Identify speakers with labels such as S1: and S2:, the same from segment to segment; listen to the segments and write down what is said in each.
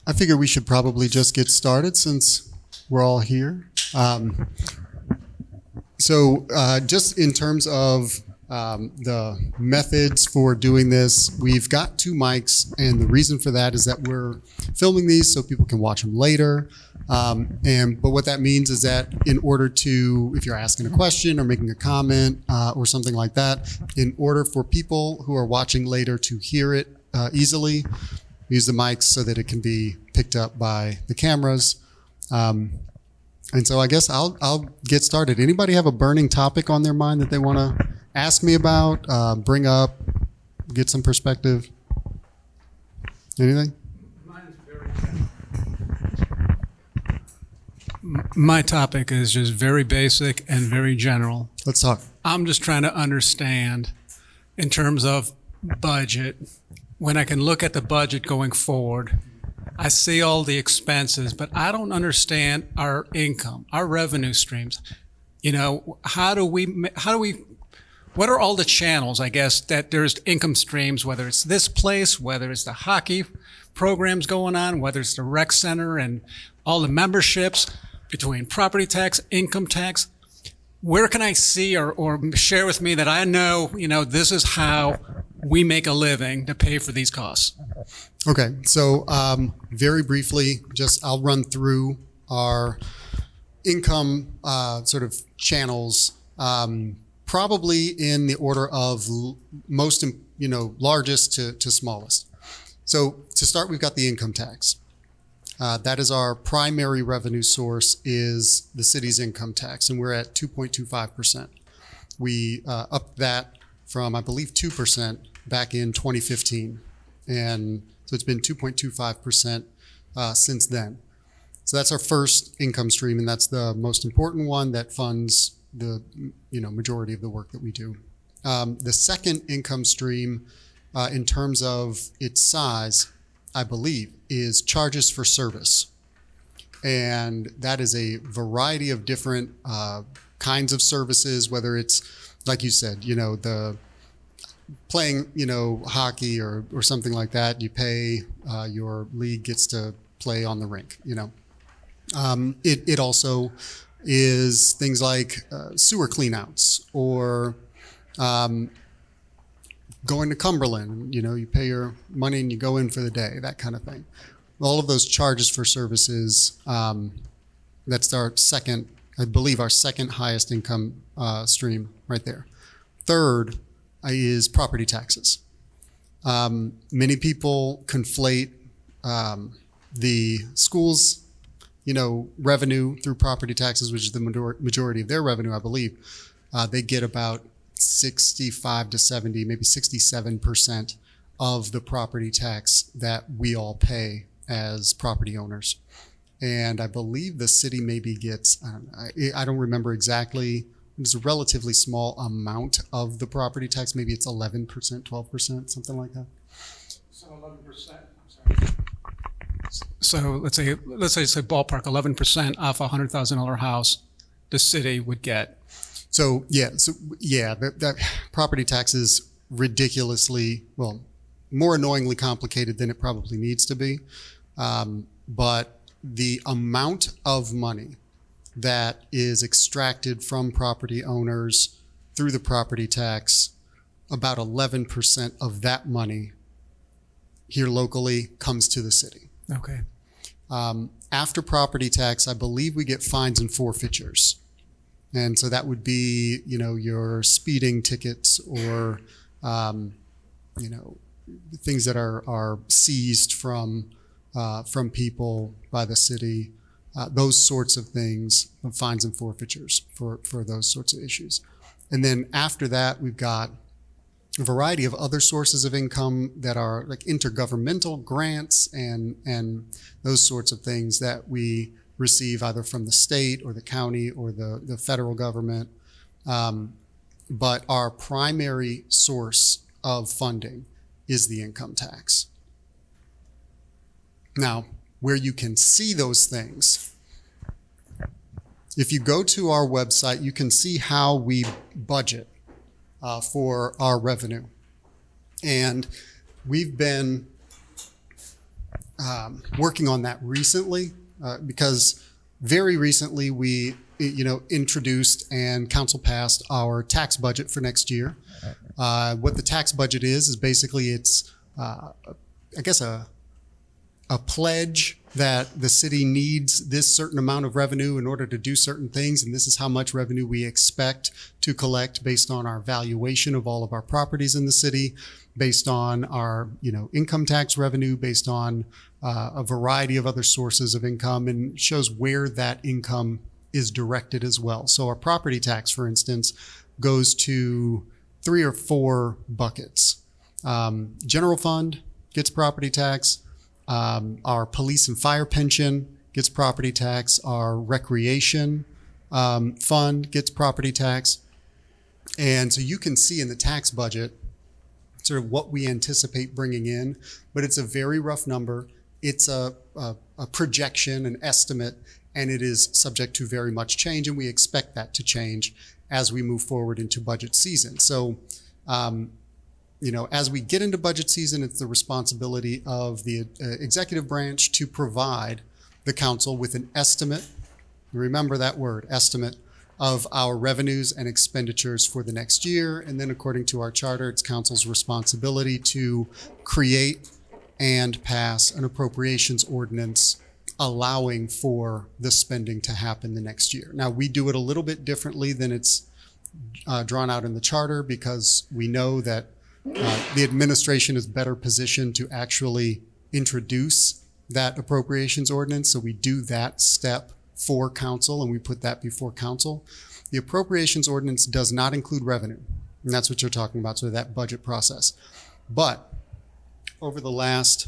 S1: I figure we should probably just get started since we're all here. Just in terms of the methods for doing this, we've got two mics, and the reason for that is that we're filming these so people can watch them later. But what that means is that in order to, if you're asking a question or making a comment or something like that, in order for people who are watching later to hear it easily, use the mics so that it can be picked up by the cameras. And so I guess I'll get started. Anybody have a burning topic on their mind that they want to ask me about, bring up, get some perspective? Anything?
S2: My topic is just very basic and very general.
S1: Let's talk.
S2: I'm just trying to understand in terms of budget. When I can look at the budget going forward, I see all the expenses, but I don't understand our income, our revenue streams. You know, what are all the channels, I guess, that there's income streams, whether it's this place, whether it's the hockey programs going on, whether it's the rec center and all the memberships, between property tax, income tax. Where can I see or share with me that I know, this is how we make a living to pay for these costs?
S1: Okay, so very briefly, I'll run through our income sort of channels, probably in the order of most, largest to smallest. So to start, we've got the income tax. That is our primary revenue source, is the city's income tax, and we're at 2.25%. We upped that from, I believe, 2% back in 2015. And so it's been 2.25% since then. So that's our first income stream, and that's the most important one that funds the majority of the work that we do. The second income stream, in terms of its size, I believe, is charges for service. And that is a variety of different kinds of services, whether it's, like you said, the playing, hockey or something like that. You pay, your league gets to play on the rink, It also is things like sewer cleanouts or going to Cumberland, you pay your money and you go in for the day, that kind of thing. All of those charges for services, that's our second, I believe our second highest income stream right there. Third is property taxes. Many people conflate the schools, revenue through property taxes, which is the majority of their revenue, I believe. They get about 65 to 70, maybe 67% of the property tax that we all pay as property owners. And I believe the city maybe gets, I don't remember exactly, it's a relatively small amount of the property tax. Maybe it's 11%, 12%, something like that.
S2: So 11%, I'm sorry. So let's say ballpark 11% off a $100,000 house, the city would get.
S1: So that property tax is ridiculously, more annoyingly complicated than it probably needs to be. But the amount of money that is extracted from property owners through the property tax, about 11% of that money here locally comes to the city.
S2: Okay.
S1: After property tax, I believe we get fines and forfeitures. And so that would be, your speeding tickets or, things that are seized from people by the city, those sorts of things, fines and forfeitures for those sorts of issues. And then after that, we've got a variety of other sources of income that are like intergovernmental grants and those sorts of things that we receive either from the state or the county or the federal government. But our primary source of funding is the income tax. Now, where you can see those things, if you go to our website, you can see how we budget for our revenue. And we've been working on that recently because very recently we, introduced and council passed our tax budget for next year. What the tax budget is basically it's, I guess, a pledge that the city needs this certain amount of revenue in order to do certain things, and this is how much revenue we expect to collect based on our valuation of all of our properties in the city, based on our income tax revenue, based on a variety of other sources of income, and shows where that income is directed as well. So our property tax, for instance, goes to 3 or 4 buckets. General fund gets property tax. Our police and fire pension gets property tax. Our recreation fund gets property tax. And so you can see in the tax budget sort of what we anticipate bringing in, but it's a very rough number. It's a projection, an estimate, and it is subject to very much change, and we expect that to change as we move forward into budget season. So, as we get into budget season, it's the responsibility of the executive branch to provide the council with an estimate. Remember that word, estimate, of our revenues and expenditures for the next year. And then according to our charter, it's council's responsibility to create and pass an appropriations ordinance allowing for the spending to happen the next year. Now, we do it a little bit differently than it's drawn out in the charter because we know that the administration is better positioned to actually introduce that appropriations ordinance. So we do that step for council and we put that before council. The appropriations ordinance does not include revenue. And that's what you're talking about, so that budget process. But over the last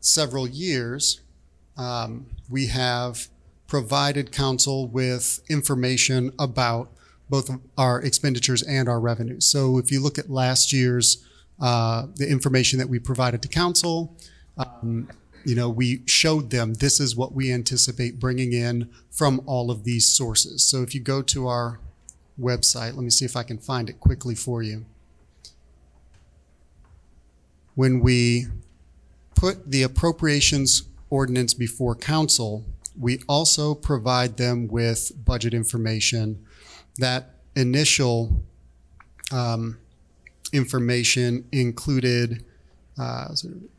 S1: several years, we have provided council with information about both our expenditures and our revenues. So if you look at last year's, the information that we provided to council, we showed them this is what we anticipate bringing in from all of these sources. So if you go to our website, let me see if I can find it quickly for you. When we put the appropriations ordinance before council, we also provide them with budget information. That initial information included,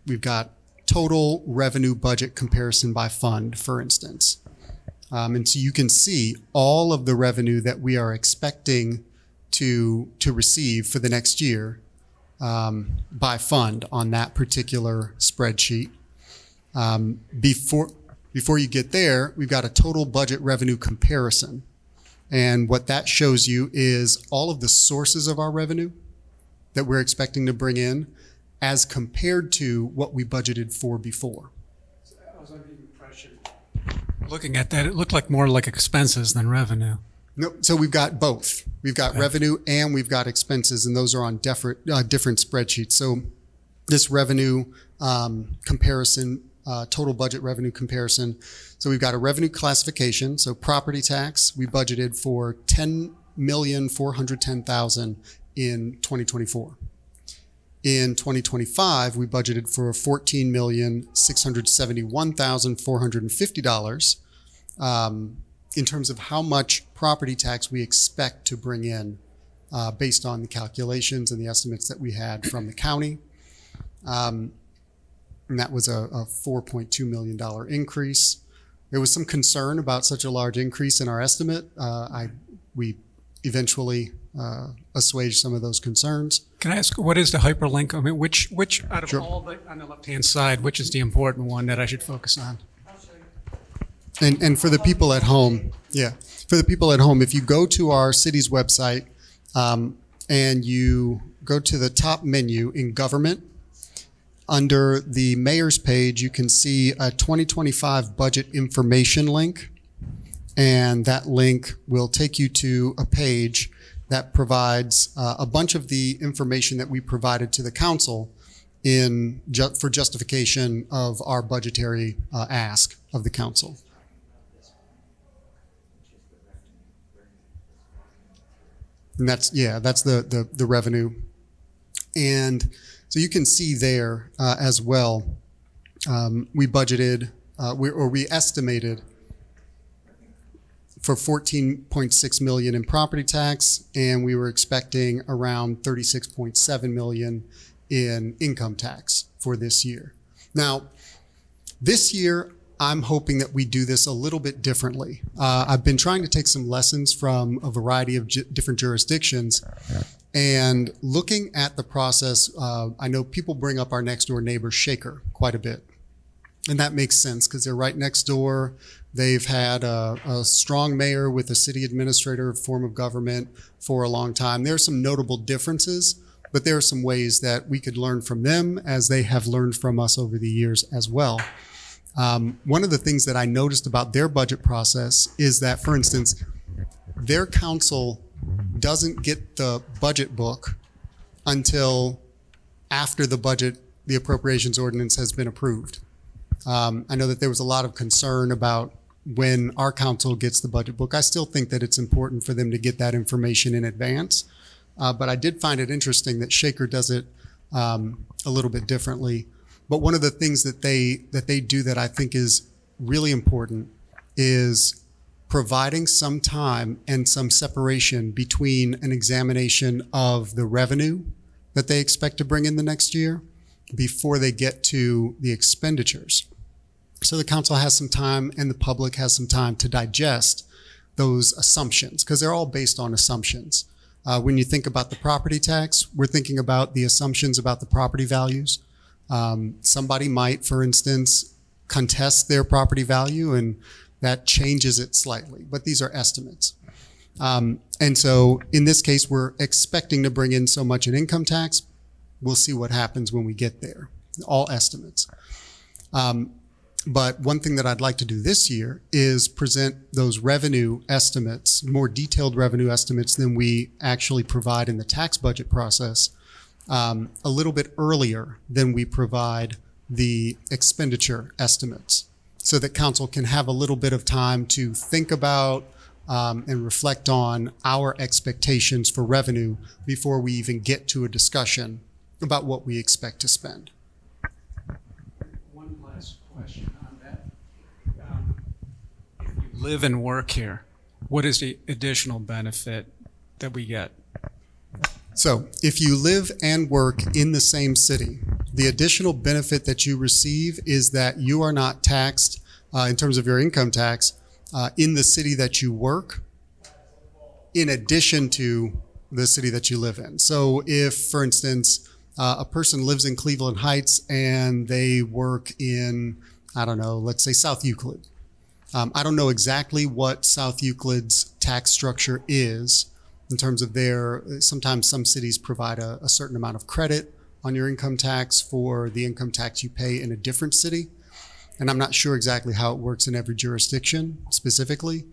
S1: we've got total revenue budget comparison by fund, for instance. And so you can see all of the revenue that we are expecting to receive for the next year by fund on that particular spreadsheet. Before you get there, we've got a total budget revenue comparison. And what that shows you is all of the sources of our revenue that we're expecting to bring in as compared to what we budgeted for before.
S2: I was under the impression, looking at that, it looked like more like expenses than revenue.
S1: No, so we've got both. We've got revenue and we've got expenses, and those are on different spreadsheets. So this revenue comparison, total budget revenue comparison. So we've got a revenue classification. So property tax, we budgeted for $10,410,000 in 2024. In 2025, we budgeted for $14,671,450 in terms of how much property tax we expect to bring in based on the calculations and the estimates that we had from the county. And that was a $4.2 million increase. There was some concern about such a large increase in our estimate. We eventually assuaged some of those concerns.
S2: Can I ask, what is the hyperlink? I mean, which out of
S1: Sure.
S2: all the, on the left-hand side, which is the important one that I should focus on?
S1: And for the people at home, for the people at home, if you go to our city's website and you go to the top menu in government, under the mayor's page, you can see a 2025 budget information link. And that link will take you to a page that provides a bunch of the information that we provided to the council for justification of our budgetary ask of the council. And that's the revenue. And so you can see there as well We budgeted, we estimated for 14.6 million in property tax, and we were expecting around 36.7 million in income tax for this year. Now, this year, I'm hoping that we do this a little bit differently. I've been trying to take some lessons from a variety of different jurisdictions, and looking at the process, I know people bring up our next door neighbor, Shaker, quite a bit. And that makes sense because they're right next door. They've had a strong mayor with a city administrator form of government for a long time. There are some notable differences, but there are some ways that we could learn from them as they have learned from us over the years as well. One of the things that I noticed about their budget process is that, for instance, their council doesn't get the budget book until after the appropriations ordinance has been approved. I know that there was a lot of concern about when our council gets the budget book. I still think that it's important for them to get that information in advance. But I did find it interesting that Shaker does it a little bit differently. But one of the things that they do that I think is really important is providing some time and some separation between an examination of the revenue that they expect to bring in the next year before they get to the expenditures. So the council has some time and the public has some time to digest those assumptions because they're all based on assumptions. When you think about the property tax, we're thinking about the assumptions about the property values. Somebody might, for instance, contest their property value and that changes it slightly, but these are estimates. And so in this case, we're expecting to bring in so much in income tax. We'll see what happens when we get there, all estimates. But one thing that I'd like to do this year is present those revenue estimates, more detailed revenue estimates than we actually provide in the tax budget process, a little bit earlier than we provide the expenditure estimates, so that council can have a little bit of time to think about and reflect on our expectations for revenue before we even get to a discussion about what we expect to spend.
S2: One last question on that. If you live and work here, what is the additional benefit that we get?
S1: So if you live and work in the same city, the additional benefit that you receive is that you are not taxed in terms of your income tax in the city that you work, in addition to the city that you live in. So if, for instance, a person lives in Cleveland Heights and they work in, I don't know, let's say South Euclid. I don't know exactly what South Euclid's tax structure is in terms of sometimes some cities provide a certain amount of credit on your income tax for the income tax you pay in a different city. And I'm not sure exactly how it works in every jurisdiction specifically,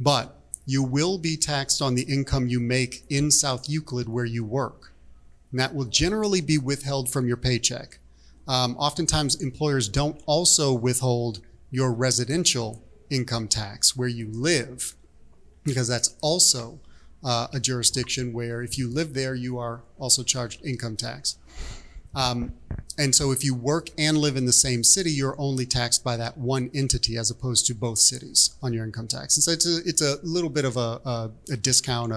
S1: but you will be taxed on the income you make in South Euclid where you work. And that will generally be withheld from your paycheck. Oftentimes employers don't also withhold your residential income tax where you live, because that's also a jurisdiction where if you live there, you are also charged income tax. And so if you work and live in the same city, you're only taxed by that one entity as opposed to both cities on your income tax. And so it's a little bit of a discount,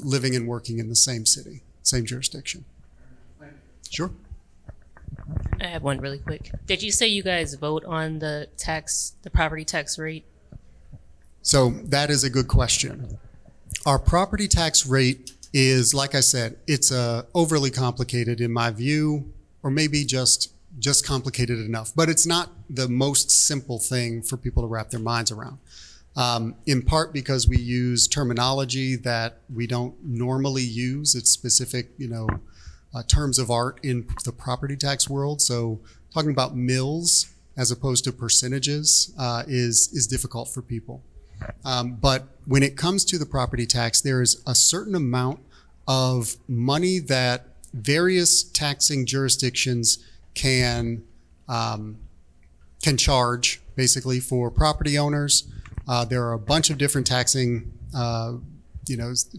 S1: living and working in the same city, same jurisdiction. Sure.
S3: I have one really quick. Did you say you guys vote on the property tax rate?
S1: So that is a good question. Our property tax rate is, like I said, it's overly complicated in my view, or maybe just complicated enough, but it's not the most simple thing for people to wrap their minds around. In part because we use terminology that we don't normally use. It's specific, terms of art in the property tax world. So talking about mills as opposed to percentages is difficult for people. But when it comes to the property tax, there is a certain amount of money that various taxing jurisdictions can charge basically for property owners. There are a bunch of different taxing,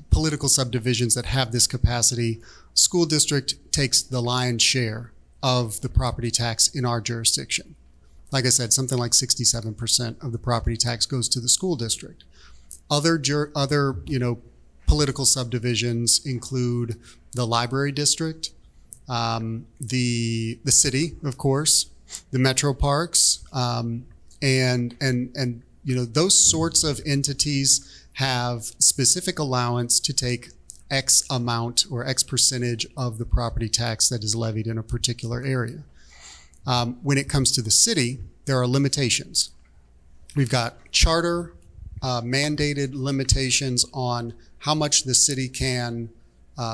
S1: political subdivisions that have this capacity. School district takes the lion's share of the property tax in our jurisdiction. Like I said, something like 67% of the property tax goes to the school district. Other political subdivisions include the library district, the city, of course, the metro parks, and those sorts of entities have specific allowance to take X amount or X percentage of the property tax that is levied in a particular area. When it comes to the city, there are limitations. We've got charter mandated limitations on how much the city can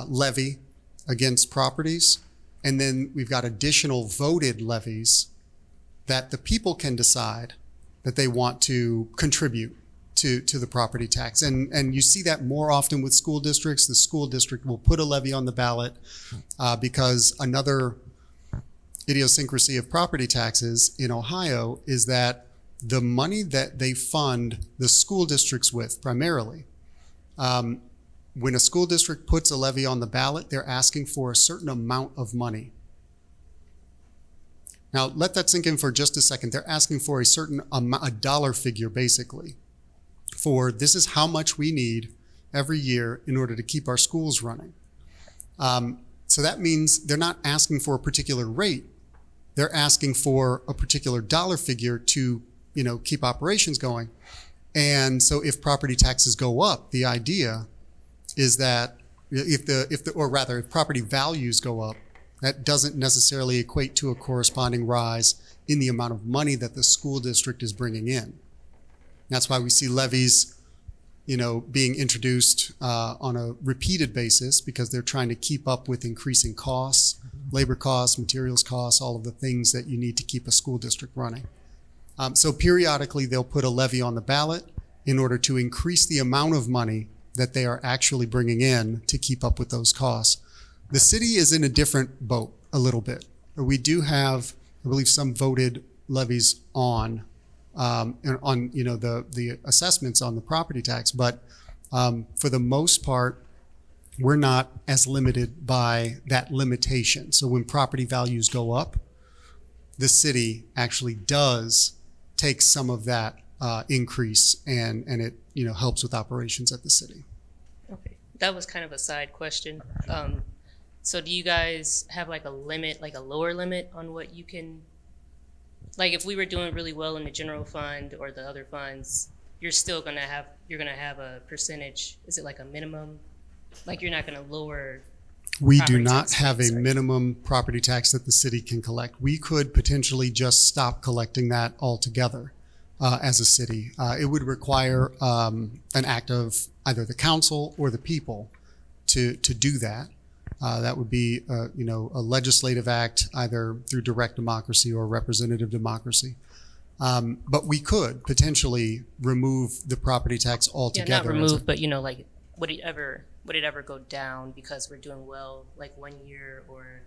S1: levy against properties. And then we've got additional voted levies that the people can decide that they want to contribute to the property tax. And you see that more often with school districts. The school district will put a levy on the ballot because another idiosyncrasy of property taxes in Ohio is that the money that they fund the school districts with primarily, when a school district puts a levy on the ballot, they're asking for a certain amount of money. Now, let that sink in for just a second. They're asking for a certain a dollar figure, basically, for this is how much we need every year in order to keep our schools running. So that means they're not asking for a particular rate. They're asking for a particular dollar figure to, keep operations going. And so if property taxes go up, the idea is that if property values go up, that doesn't necessarily equate to a corresponding rise in the amount of money that the school district is bringing in. That's why we see levies, being introduced on a repeated basis because they're trying to keep up with increasing costs, labor costs, materials costs, all of the things that you need to keep a school district running. So periodically they'll put a levy on the ballot in order to increase the amount of money that they are actually bringing in to keep up with those costs. The city is in a different boat a little bit. We do have, I believe, some voted levies on the assessments on the property tax, but for the most part, we're not as limited by that limitation. So when property values go up, the city actually does take some of that increase and it helps with operations at the city.
S3: Okay, that was kind of a side question. So do you guys have like a limit, like a lower limit on what you can, like if we were doing really well in the general fund or the other funds, you're gonna have a percentage. Is it like a minimum? Like you're not gonna lower?
S1: We do
S3: property
S1: not
S3: tax
S1: have a
S3: rates, right?
S1: minimum property tax that the city can collect. We could potentially just stop collecting that altogether as a city. It would require an act of either the council or the people to do that. That would be, a legislative act either through direct democracy or representative democracy. But we could potentially remove the property tax
S3: Yeah,
S1: altogether.
S3: not remove, but like, would it ever go down because we're doing well, like 1 year or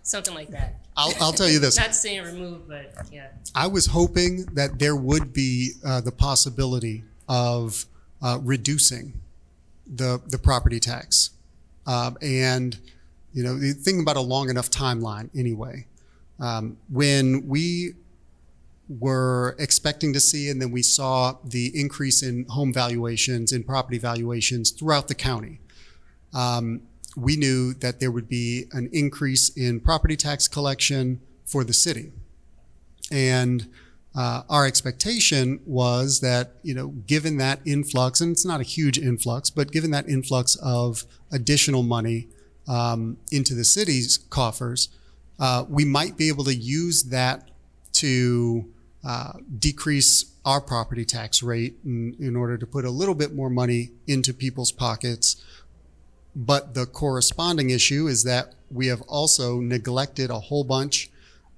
S3: something like that?
S1: I'll tell you this.
S3: Not saying remove, but yeah.
S1: I was hoping that there would be the possibility of reducing the property tax. And the thing about a long enough timeline anyway, when we were expecting to see, and then we saw the increase in home valuations and property valuations throughout the county, we knew that there would be an increase in property tax collection for the city. And our expectation was that, given that influx, and it's not a huge influx, but given that influx of additional money into the city's coffers, we might be able to use that to decrease our property tax rate in order to put a little bit more money into people's pockets. But the corresponding issue is that we have also neglected a whole bunch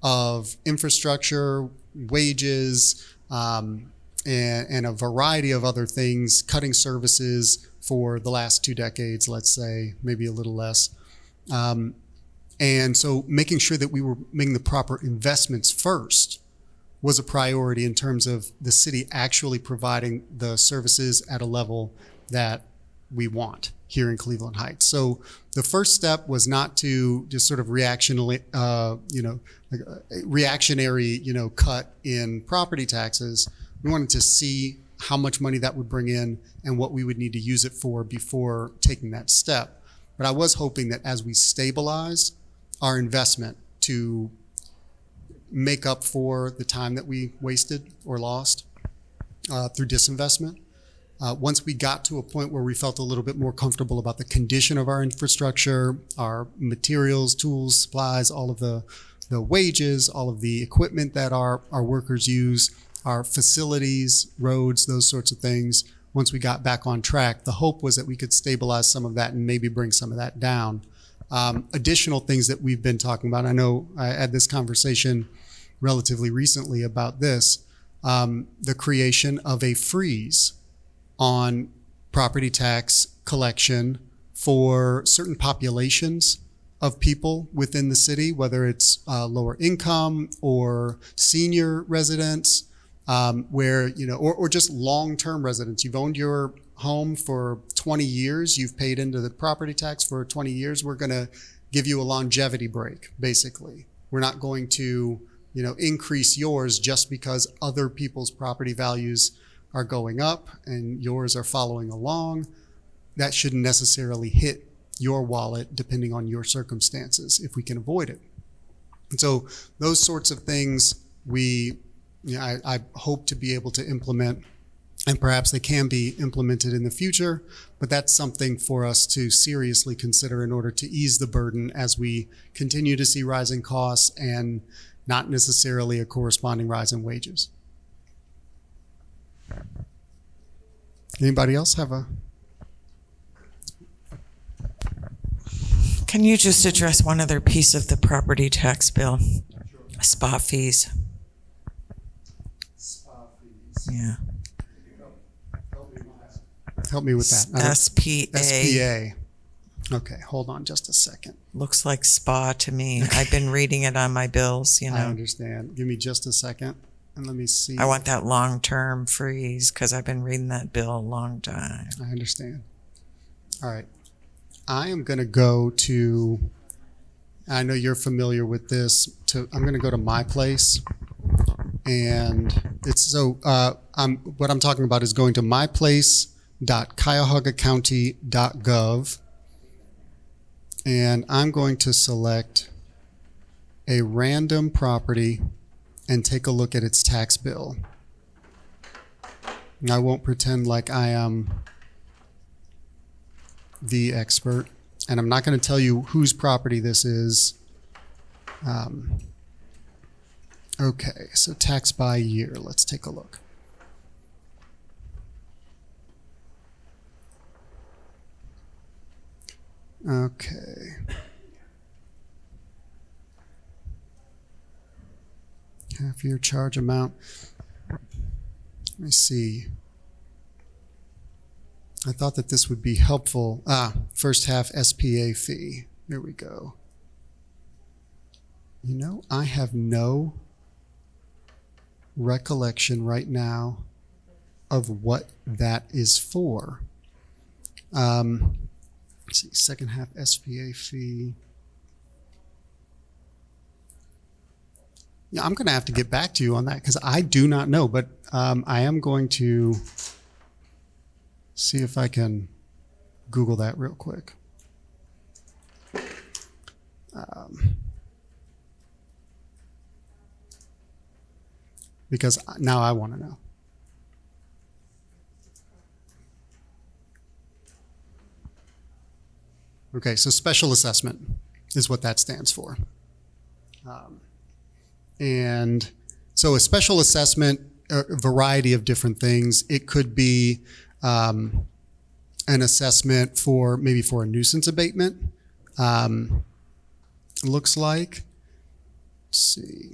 S1: of infrastructure, wages, and a variety of other things, cutting services for the last 2 decades, let's say, maybe a little less. And so making sure that we were making the proper investments first was a priority in terms of the city actually providing the services at a level that we want here in Cleveland Heights. So the first step was not to just sort of reactionary, cut in property taxes. We wanted to see how much money that would bring in and what we would need to use it for before taking that step. But I was hoping that as we stabilize our investment to make up for the time that we wasted or lost through disinvestment, once we got to a point where we felt a little bit more comfortable about the condition of our infrastructure, our materials, tools, supplies, all of the wages, all of the equipment that our workers use, our facilities, roads, those sorts of things. Once we got back on track, the hope was that we could stabilize some of that and maybe bring some of that down. Additional things that we've been talking about, I know I had this conversation relatively recently about this, the creation of a freeze on property tax collection for certain populations of people within the city, whether it's lower income or senior residents, where, or just long-term residents. You've owned your home for 20 years, you've paid into the property tax for 20 years, we're going to give you a longevity break, basically. We're not going to, increase yours just because other people's property values are going up and yours are following along. That shouldn't necessarily hit your wallet depending on your circumstances if we can avoid it. And so those sorts of things I hope to be able to implement, and perhaps they can be implemented in the future, but that's something for us to seriously consider in order to ease the burden as we continue to see rising costs and not necessarily a corresponding rise in wages. Anybody else have a?
S4: Can you just address one other piece of the property tax bill? Spa fees. Yeah.
S1: Help me with that.
S4: SPA.
S1: SPA. Okay, hold on just a second.
S4: Looks like spa to me. I've been reading it on my bills,
S1: I understand. Give me just a second and let me see.
S4: I want that long-term freeze because I've been reading that bill a long time.
S1: I understand. All right. I am going to go to, I know you're familiar with this, I'm going to go to My Place. And it's so, what I'm talking about is going to myplace.cuyahogacounty.gov. And I'm going to select a random property and take a look at its tax bill. And I won't pretend like I am the expert, and I'm not going to tell you whose property this is. Okay, so tax by year. Let's take a look. Okay. Half year charge amount. Let me see. I thought that this would be helpful. First half SPA fee. There we go. I have no recollection right now of what that is for. Let's see, second half SPA fee. Yeah, I'm going to have to get back to you on that because I do not know, but I am going to see if I can Google that real quick. Because now I want to know. Okay, so special assessment is what that stands for. And so a special assessment, a variety of different things. It could be an assessment for maybe for a nuisance abatement. Looks like, let's see.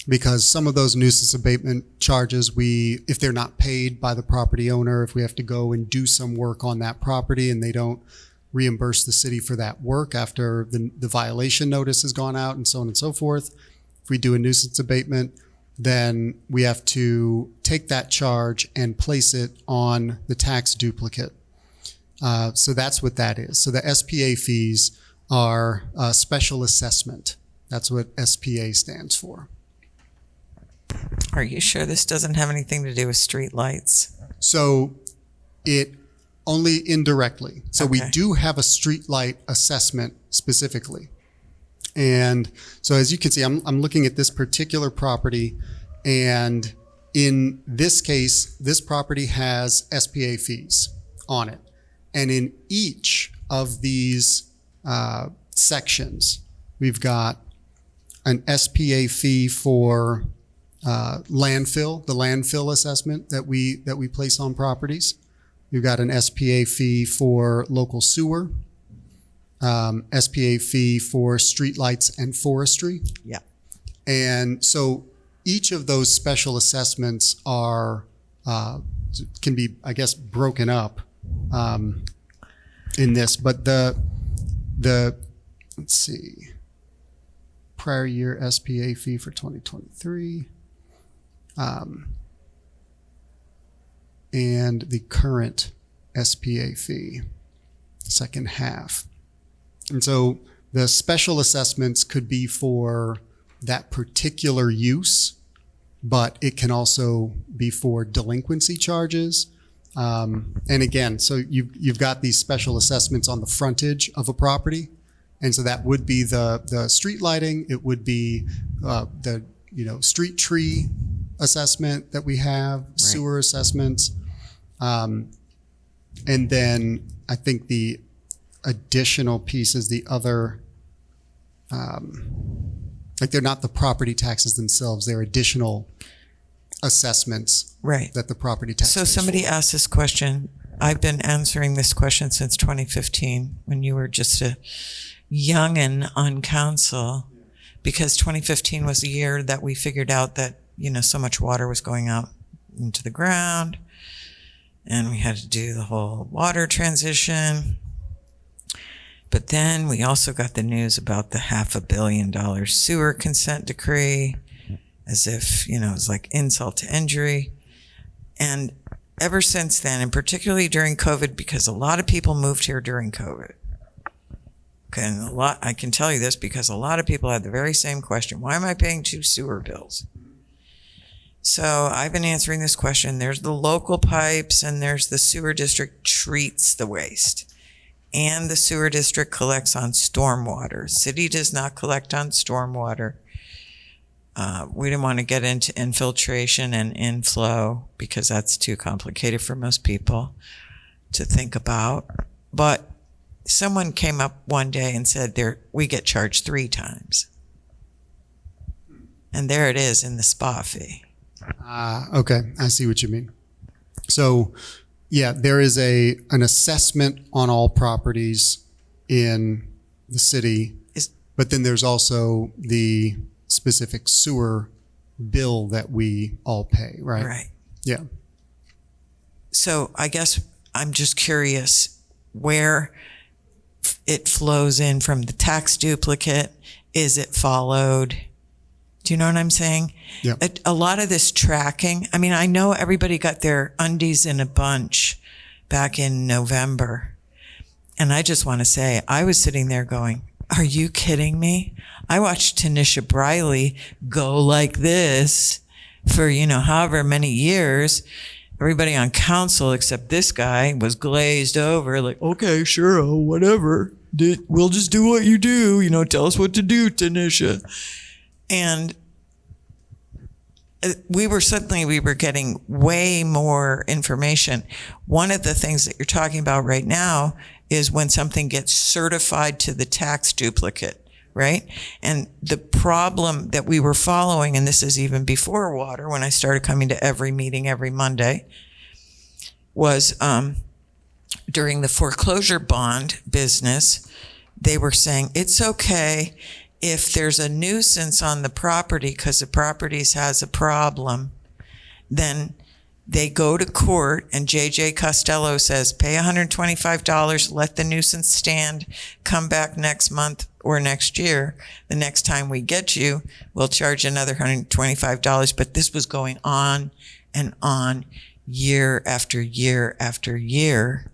S1: Because some of those nuisance abatement charges, if they're not paid by the property owner, if we have to go and do some work on that property and they don't reimburse the city for that work after the violation notice has gone out and so on and so forth. If we do a nuisance abatement, then we have to take that charge and place it on the tax duplicate. So that's what that is. So the SPA fees are special assessment. That's what SPA stands for.
S4: Are you sure this doesn't have anything to do with street lights?
S1: So it only indirectly. So we
S4: Okay.
S1: do have a streetlight assessment specifically. And so as you can see, I'm looking at this particular property, and in this case, this property has SPA fees on it. And in each of these sections, we've got an SPA fee for landfill, the landfill assessment that we place on properties. We've got an SPA fee for local sewer, SPA fee for streetlights and forestry.
S4: Yeah.
S1: And so each of those special assessments are can be, I guess, broken up in this. But the let's see, prior year SPA fee for 2023, and the current SPA fee, second half. And so the special assessments could be for that particular use, but it can also be for delinquency charges. And again, so you've got these special assessments on the frontage of a property. And so that would be the street lighting. It would be the street tree assessment that we have, sewer assessments. And then I think the additional piece is the other, like they're not the property taxes themselves, they're additional assessments
S4: Right.
S1: that the property tax.
S4: So
S1: pays
S4: somebody
S1: for.
S4: asked this question. I've been answering this question since 2015 when you were just a youngin' on council, because 2015 was the year that we figured out that, so much water was going out into the ground and we had to do the whole water transition. But then we also got the news about the $500 million sewer consent decree, as if, it was like insult to injury. And ever since then, and particularly during COVID, because a lot of people moved here during COVID. Okay, and I can tell you this because a lot of people had the very same question. Why am I paying 2 sewer bills? So I've been answering this question. There's the local pipes and there's the sewer district treats the waste. And the sewer district collects on stormwater. City does not collect on stormwater. We didn't want to get into infiltration and inflow because that's too complicated for most people to think about. But someone came up one day and said, we get charged 3 times. And there it is in the spa fee.
S1: Okay, I see what you mean. So, yeah, there is an assessment on all properties in the city, but then there's also the specific sewer bill that we all pay, right?
S4: Right.
S1: Yeah.
S4: So I guess I'm just curious where it flows in from the tax duplicate. Is it followed? Do you know what I'm saying?
S1: Yeah.
S4: A lot of this tracking, I mean, I know everybody got their undies in a bunch back in November. And I just want to say, I was sitting there going, are you kidding me? I watched Tanisha Briley go like this for, however many years. Everybody on council except this guy was glazed over like, okay, sure, whatever. We'll just do what you do. Tell us what to do, Tanisha. And we were getting way more information. One of the things that you're talking about right now is when something gets certified to the tax duplicate, right? And the problem that we were following, and this is even before water, when I started coming to every meeting every Monday, was during the foreclosure bond business, they were saying it's okay if there's a nuisance on the property because the property has a problem, then they go to court and JJ Costello says, pay $125, let the nuisance stand, come back next month or next year. The next time we get you, we'll charge another $125. But this was going on and on year after year after year.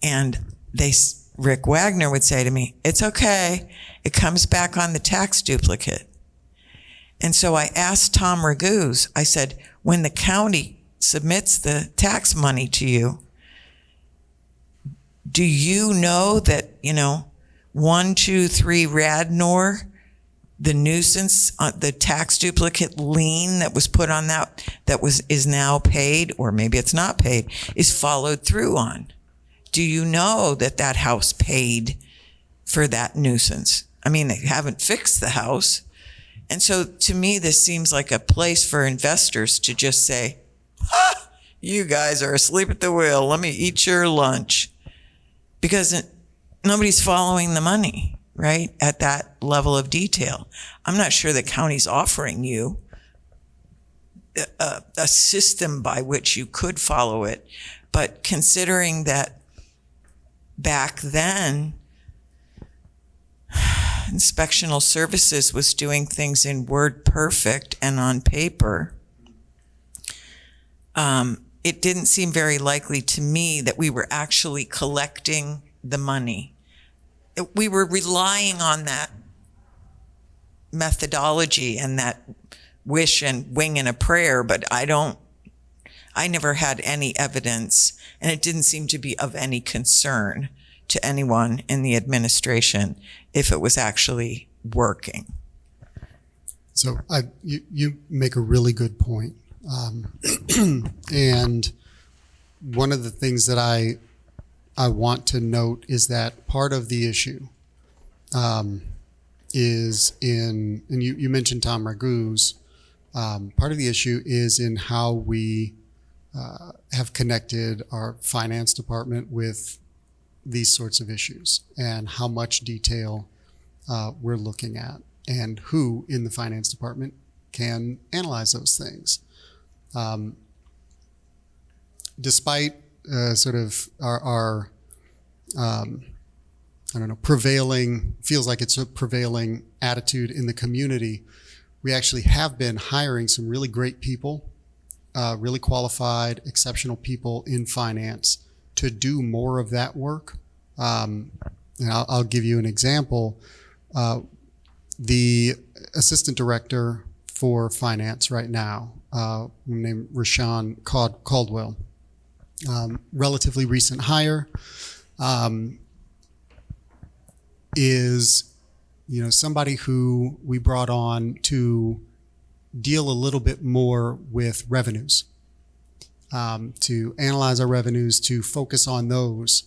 S4: And Rick Wagner would say to me, "It's okay. It comes back on the tax duplicate." And so I asked Tom Raguse, I said, when the county submits the tax money to you, do you know that, 123 Radnor, the nuisance, the tax duplicate lien that was put on is now paid, or maybe it's not paid, is followed through on? Do you know that house paid for that nuisance? I mean, they haven't fixed the house. And so to me, this seems like a place for investors to just say, you guys are asleep at the wheel. Let me eat your lunch. Because nobody's following the money, right? At that level of detail. I'm not sure the county's offering you a system by which you could follow it. But considering that back then, Inspectional Services was doing things in WordPerfect and on paper, it didn't seem very likely to me that we were actually collecting the money. We were relying on that methodology and that wish and wing and a prayer, but I never had any evidence, and it didn't seem to be of any concern to anyone in the administration if it was actually working.
S1: So you make a really good point. And one of the things that I want to note is that part of the issue is in, and you mentioned Tom Raguse, part of the issue is in how we have connected our finance department with these sorts of issues and how much detail we're looking at and who in the finance department can analyze those things. Despite sort of our prevailing, feels like it's a prevailing attitude in the community, we actually have been hiring some really great people, really qualified, exceptional people in finance to do more of that work. And I'll give you an example. The assistant director for finance right now, named Rashawn Caldwell, relatively recent hire, is somebody who we brought on to deal a little bit more with revenues, to analyze our revenues, to focus on those,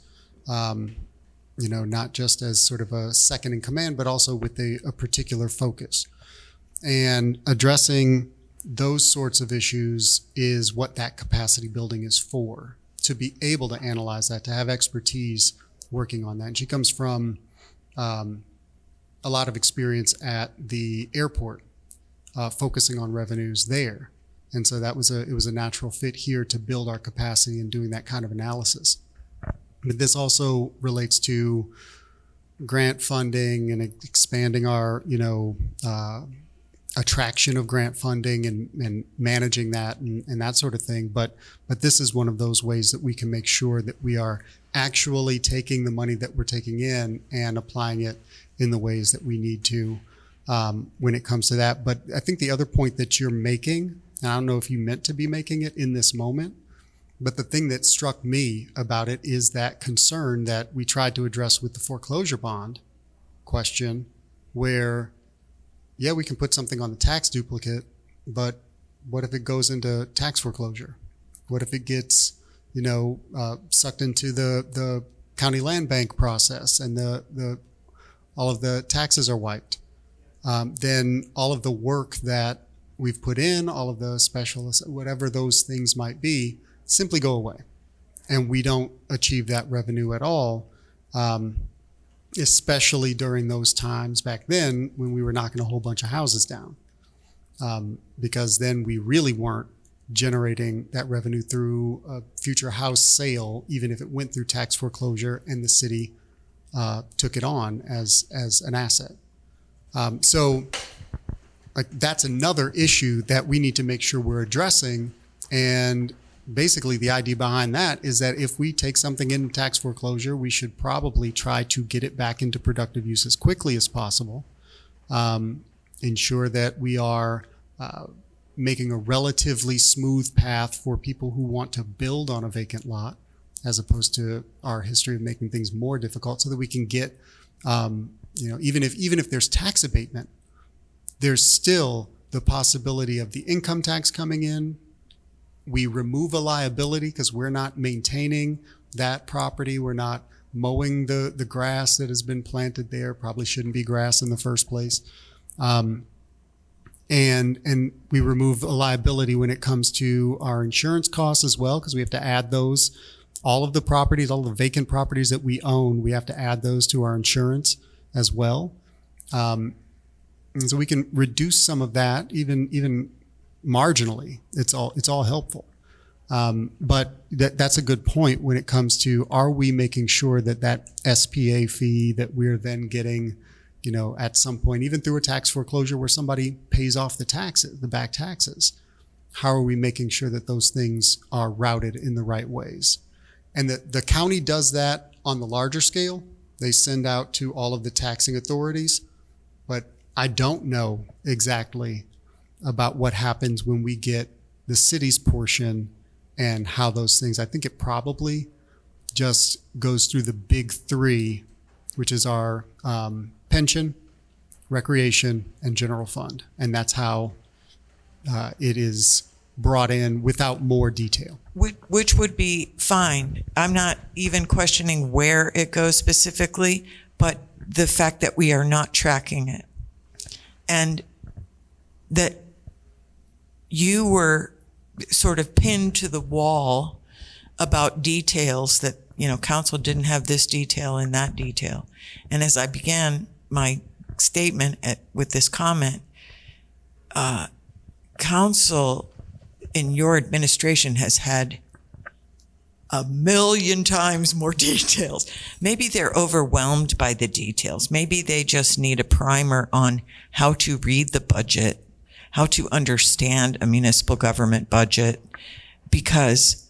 S1: not just as sort of a second in command, but also with a particular focus. And addressing those sorts of issues is what that capacity building is for, to be able to analyze that, to have expertise working on that. And she comes from a lot of experience at the airport, focusing on revenues there. And so it was a natural fit here to build our capacity in doing that kind of analysis. But this also relates to grant funding and expanding our, attraction of grant funding and managing that and that sort of thing. But this is one of those ways that we can make sure that we are actually taking the money that we're taking in and applying it in the ways that we need to when it comes to that. But I think the other point that you're making, and I don't know if you meant to be making it in this moment, but the thing that struck me about it is that concern that we tried to address with the foreclosure bond question, where, yeah, we can put something on the tax duplicate, but what if it goes into tax foreclosure? What if it gets, sucked into the county land bank process and all of the taxes are wiped? Then all of the work that we've put in, all of the specialists, whatever those things might be, simply go away. And we don't achieve that revenue at all, especially during those times back then when we were knocking a whole bunch of houses down. Because then we really weren't generating that revenue through a future house sale, even if it went through tax foreclosure and the city took it on as an asset. So that's another issue that we need to make sure we're addressing. And basically the idea behind that is that if we take something in tax foreclosure, we should probably try to get it back into productive use as quickly as possible. Ensure that we are making a relatively smooth path for people who want to build on a vacant lot, as opposed to our history of making things more difficult, so that we can get, even if there's tax abatement, there's still the possibility of the income tax coming in. We remove a liability because we're not maintaining that property. We're not mowing the grass that has been planted there. Probably shouldn't be grass in the first place. And we remove a liability when it comes to our insurance costs as well, because we have to add those. All of the properties, all the vacant properties that we own, we have to add those to our insurance as well. And so we can reduce some of that, even marginally. It's all helpful. But that's a good point when it comes to, are we making sure that SPA fee that we're then getting, at some point, even through a tax foreclosure where somebody pays off the back taxes, how are we making sure that those things are routed in the right ways? And the county does that on the larger scale. They send out to all of the taxing authorities, but I don't know exactly about what happens when we get the city's portion and how those things, I think it probably just goes through the big three, which is our pension, recreation, and general fund. And that's how it is brought in without more detail.
S4: Which would be fine. I'm not even questioning where it goes specifically, but the fact that we are not tracking it. And that you were sort of pinned to the wall about details that, council didn't have this detail and that detail. And as I began my statement with this comment, council in your administration has had a million times more details. Maybe they're overwhelmed by the details. Maybe they just need a primer on how to read the budget, how to understand a municipal government budget, because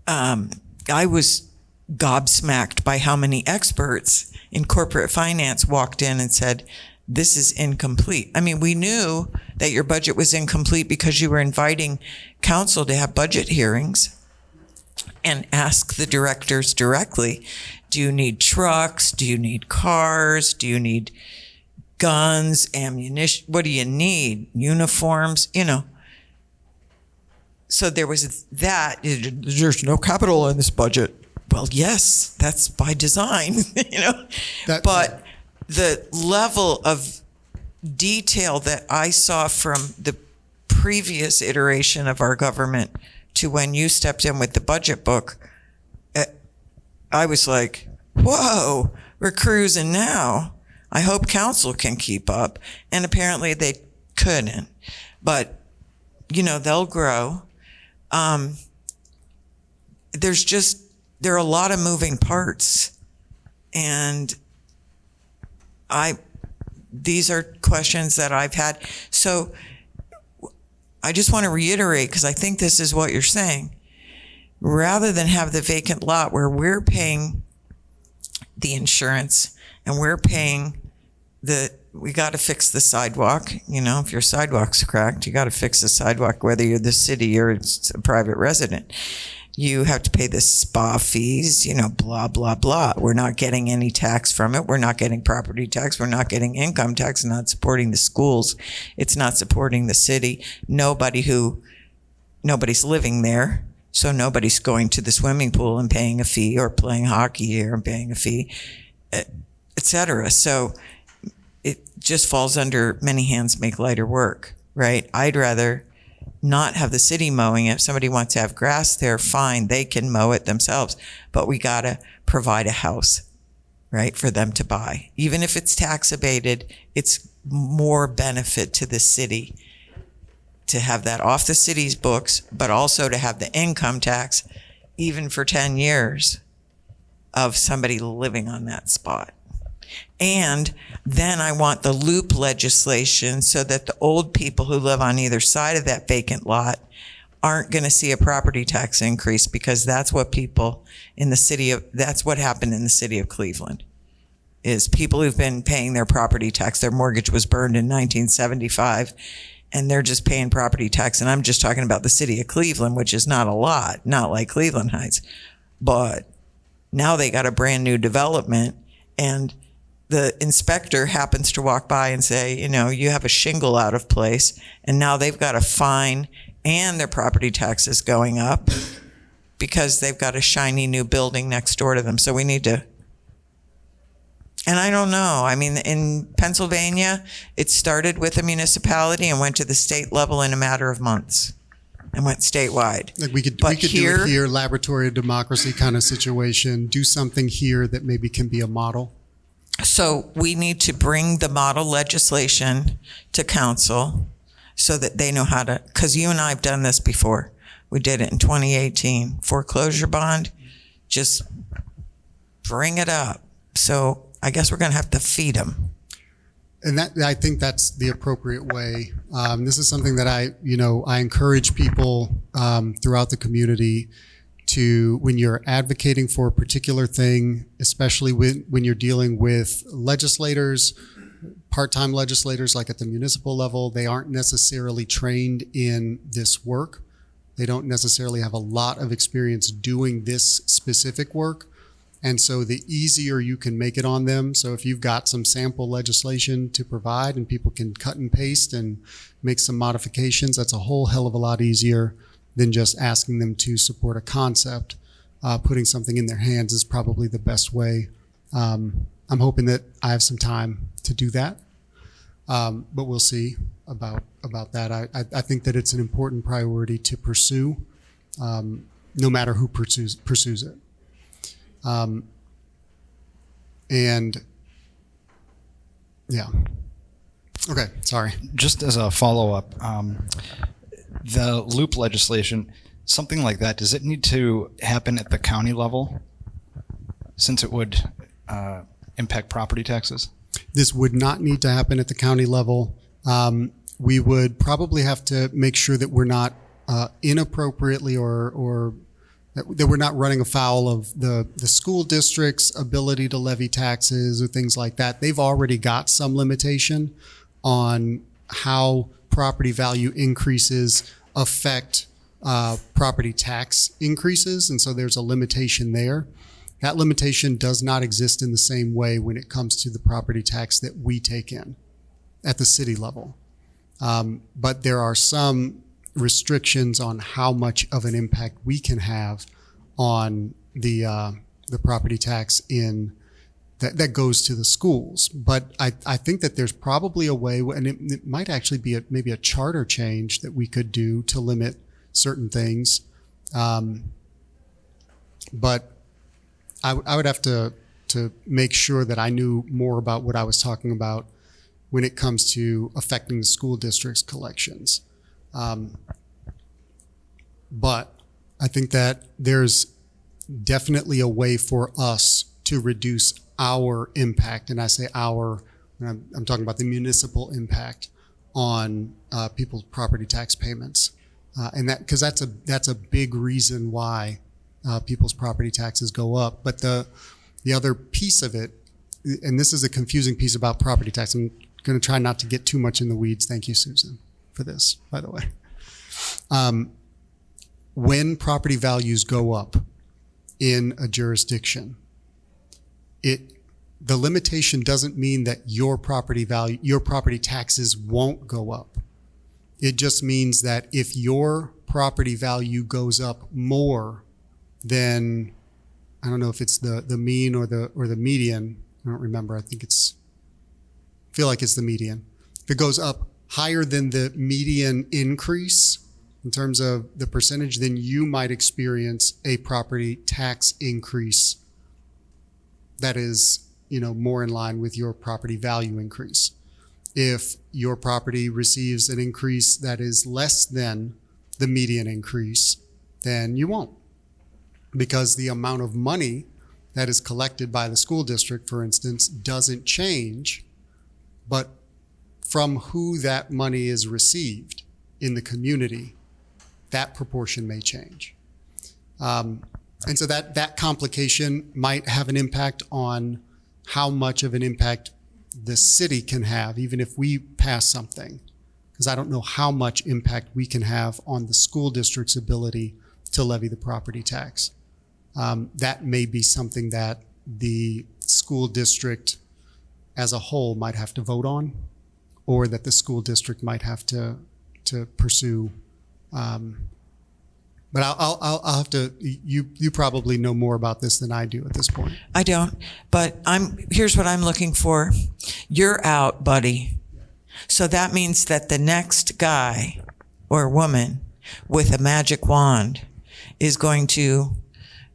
S4: I was gobsmacked by how many experts in corporate finance walked in and said, this is incomplete. I mean, we knew that your budget was incomplete because you were inviting council to have budget hearings and ask the directors directly, do you need trucks? Do you need cars? Do you need guns, ammunition? What do you need? Uniforms, So there was that. There's no capital in this budget. Well, yes, that's by design, But the level of detail that I saw from the previous iteration of our government to when you stepped in with the budget book, I was like, whoa, we're cruising now. I hope council can keep up. And apparently they couldn't. But, they'll grow. There are a lot of moving parts. And these are questions that I've had. So I just want to reiterate, because I think this is what you're saying. Rather than have the vacant lot where we're paying the insurance and we're paying we got to fix the sidewalk. If your sidewalk's cracked, you got to fix the sidewalk, whether you're the city or it's a private resident. You have to pay the spa fees, blah, blah, blah. We're not getting any tax from it. We're not getting property tax. We're not getting income tax, not supporting the schools. It's not supporting the city. Nobody's living there. So nobody's going to the swimming pool and paying a fee, or playing hockey here and paying a fee, et cetera. So it just falls under many hands make lighter work, right? I'd rather not have the city mowing it. If somebody wants to have grass there, fine, they can mow it themselves. But we got to provide a house, right, for them to buy. Even if it's tax abated, it's more benefit to the city to have that off the city's books, but also to have the income tax, even for 10 years, of somebody living on that spot. And then I want the loop legislation so that the old people who live on either side of that vacant lot aren't going to see a property tax increase because that's what people in the city of, that's what happened in the city of Cleveland, is people who've been paying their property tax, their mortgage was burned in 1975, and they're just paying property tax. And I'm just talking about the city of Cleveland, which is not a lot, not like Cleveland Heights. But now they got a brand new development, and the inspector happens to walk by and say, you know, you have a shingle out of place, and now they've got a fine and their property tax is going up because they've got a shiny new building next door to them. So we need to, and I don't know. I mean, in Pennsylvania, it started with a municipality and went to the state level in a matter of months and went statewide.
S1: Like we could
S4: But
S1: do it here, laboratory of democracy kind of situation. Do something here that maybe can be a model.
S4: So we need to bring the model legislation to council so that they know how to, because you and I have done this before. We did it in 2018. Foreclosure bond, just bring it up. So I guess we're going to have to feed them.
S1: And that, I think that's the appropriate way. This is something that I encourage people throughout the community to, when you're advocating for a particular thing, especially when you're dealing with legislators, part-time legislators, like at the municipal level, they aren't necessarily trained in this work. They don't necessarily have a lot of experience doing this specific work. And so the easier you can make it on them. So if you've got some sample legislation to provide and people can cut and paste and make some modifications, that's a whole hell of a lot easier than just asking them to support a concept. Putting something in their hands is probably the best way. I'm hoping that I have some time to do that. But we'll see about that. I think that it's an important priority to pursue, no matter who pursues it. And yeah. Okay, sorry.
S5: Just as a follow-up, the loop legislation, something like that, does it need to happen at the county level since it would impact property taxes?
S1: This would not need to happen at the county level. We would probably have to make sure that we're not inappropriately or that we're not running afoul of the school district's ability to levy taxes or things like that. They've already got some limitation on how property value increases affect property tax increases. And so there's a limitation there. That limitation does not exist in the same way when it comes to the property tax that we take in at the city level. But there are some restrictions on how much of an impact we can have on the property tax in that goes to the schools. But I think that there's probably a way, and it might actually be maybe a charter change that we could do to limit certain things. But I would have to make sure that I knew more about what I was talking about when it comes to affecting the school district's collections. But I think that there's definitely a way for us to reduce our impact, and I say our, I'm talking about the municipal impact on people's property tax payments, and that because that's a big reason why people's property taxes go up. But the other piece of it, and this is a confusing piece about property tax. I'm going to try not to get too much in the weeds. Thank you, Susan, for this, by the way. When property values go up in a jurisdiction, the limitation doesn't mean that your property taxes won't go up. It just means that if your property value goes up more than, I don't know if it's the mean or the median. I don't remember. I feel like it's the median. If it goes up higher than the median increase in terms of the percentage, then you might experience a property tax increase that is, more in line with your property value increase. If your property receives an increase that is less than the median increase, then you won't, because the amount of money that is collected by the school district, for instance, doesn't change, but from who that money is received in the community, that proportion may change. And so that complication might have an impact on how much of an impact the city can have, even if we pass something, because I don't know how much impact we can have on the school district's ability to levy the property tax. That may be something that the school district as a whole might have to vote on, or that the school district might have to pursue. But I'll have to. You probably know more about this than I do at this point.
S4: I don't, but here's what I'm looking for. You're out, buddy. So that means that the next guy or woman with a magic wand is going to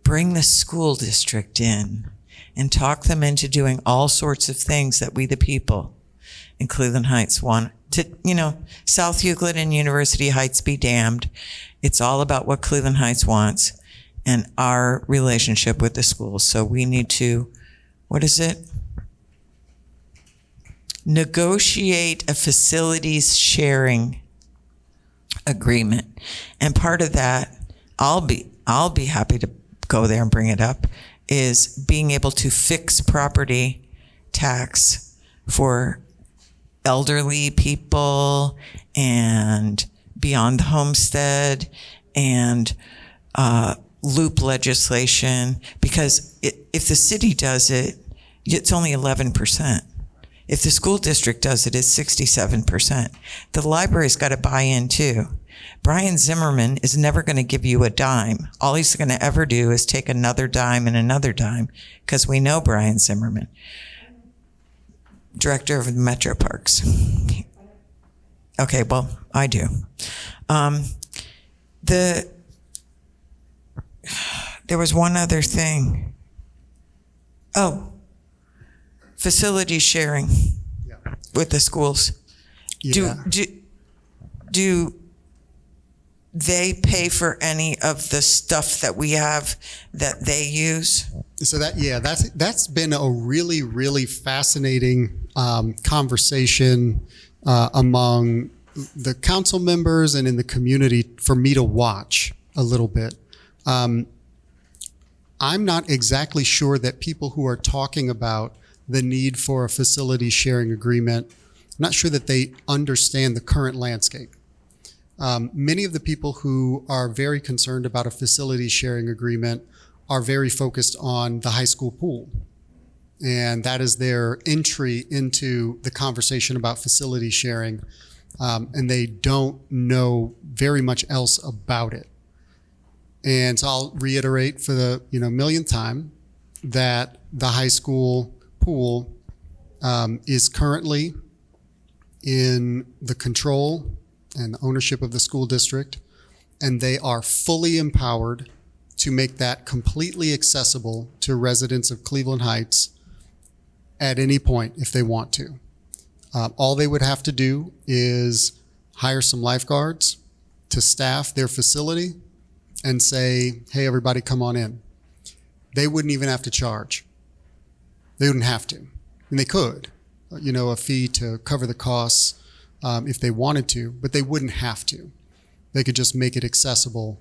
S4: bring the school district in and talk them into doing all sorts of things that we, the people in Cleveland Heights, want to, South Euclid and University Heights be damned. It's all about what Cleveland Heights wants and our relationship with the schools. So we need to, what is it? Negotiate a facilities sharing agreement. And part of that, I'll be happy to go there and bring it up, is being able to fix property tax for elderly people and beyond the homestead and loop legislation, because if the city does it, it's only 11%. If the school district does it, it's 67%. The library's got to buy in too. Brian Zimmerman is never going to give you a dime. All he's going to ever do is take another dime and another dime, because we know Brian Zimmerman, director of Metro Parks. Okay, well, I do. There was one other thing. Oh, facility sharing with the schools.
S1: Yeah.
S4: Do they pay for any of the stuff that we have that they use?
S1: So that's been a really, really fascinating conversation among the council members and in the community for me to watch a little bit. I'm not exactly sure that people who are talking about the need for a facility sharing agreement, I'm not sure that they understand the current landscape. Many of the people who are very concerned about a facility sharing agreement are very focused on the high school pool. And that is their entry into the conversation about facility sharing. And they don't know very much else about it. And so I'll reiterate for the millionth time that the high school pool is currently in the control and ownership of the school district, and they are fully empowered to make that completely accessible to residents of Cleveland Heights at any point if they want to. All they would have to do is hire some lifeguards to staff their facility and say, hey, everybody come on in. They wouldn't even have to charge. They wouldn't have to. And they could, a fee to cover the costs if they wanted to, but they wouldn't have to. They could just make it accessible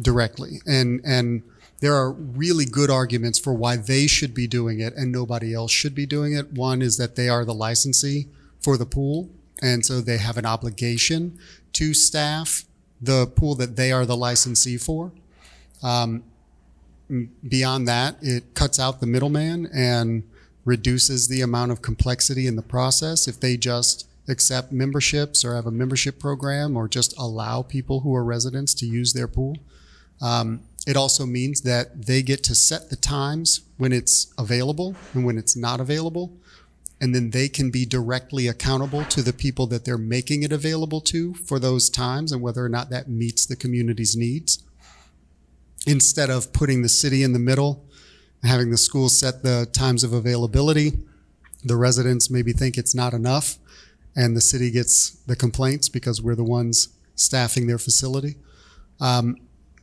S1: directly. And there are really good arguments for why they should be doing it and nobody else should be doing it. One is that they are the licensee for the pool, and so they have an obligation to staff the pool that they are the licensee for. Beyond that, it cuts out the middleman and reduces the amount of complexity in the process if they just accept memberships or have a membership program or just allow people who are residents to use their pool. It also means that they get to set the times when it's available and when it's not available, and then they can be directly accountable to the people that they're making it available to for those times and whether or not that meets the community's needs. Instead of putting the city in the middle, having the school set the times of availability, the residents maybe think it's not enough, and the city gets the complaints because we're the ones staffing their facility.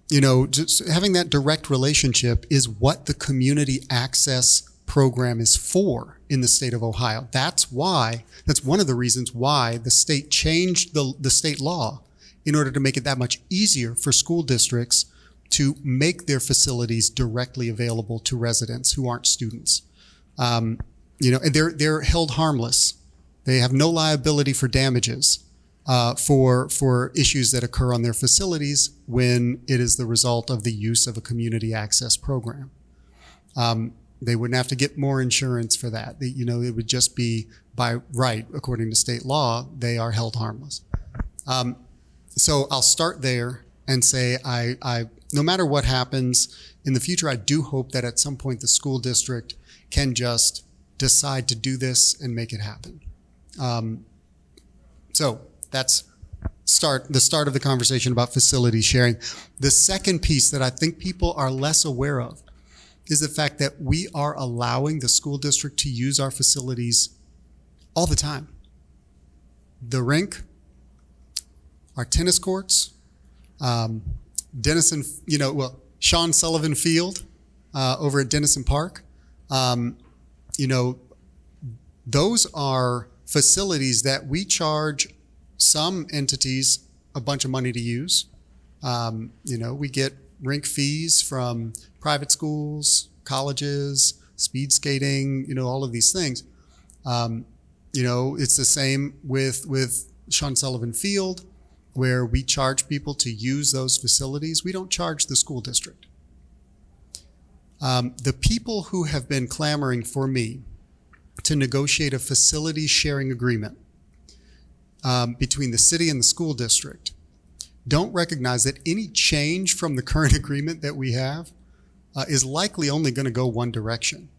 S1: Just having that direct relationship is what the community access program is for in the state of Ohio. That's one of the reasons why the state changed the state law in order to make it that much easier for school districts to make their facilities directly available to residents who aren't students. And they're held harmless. They have no liability for damages for issues that occur on their facilities when it is the result of the use of a community access program. They wouldn't have to get more insurance for that. It would just be by right, according to state law, they are held harmless. So I'll start there and say, no matter what happens in the future, I do hope that at some point the school district can just decide to do this and make it happen. So that's the start of the conversation about facility sharing. The second piece that I think people are less aware of is the fact that we are allowing the school district to use our facilities all the time. The rink, our tennis courts, Sean Sullivan Field over at Denison Park. Those are facilities that we charge some entities a bunch of money to use. We get rink fees from private schools, colleges, speed skating, all of these things. It's the same with Sean Sullivan Field, where we charge people to use those facilities. We don't charge the school district. The people who have been clamoring for me to negotiate a facility sharing agreement between the city and the school district don't recognize that any change from the current agreement that we have is likely only going to go one direction.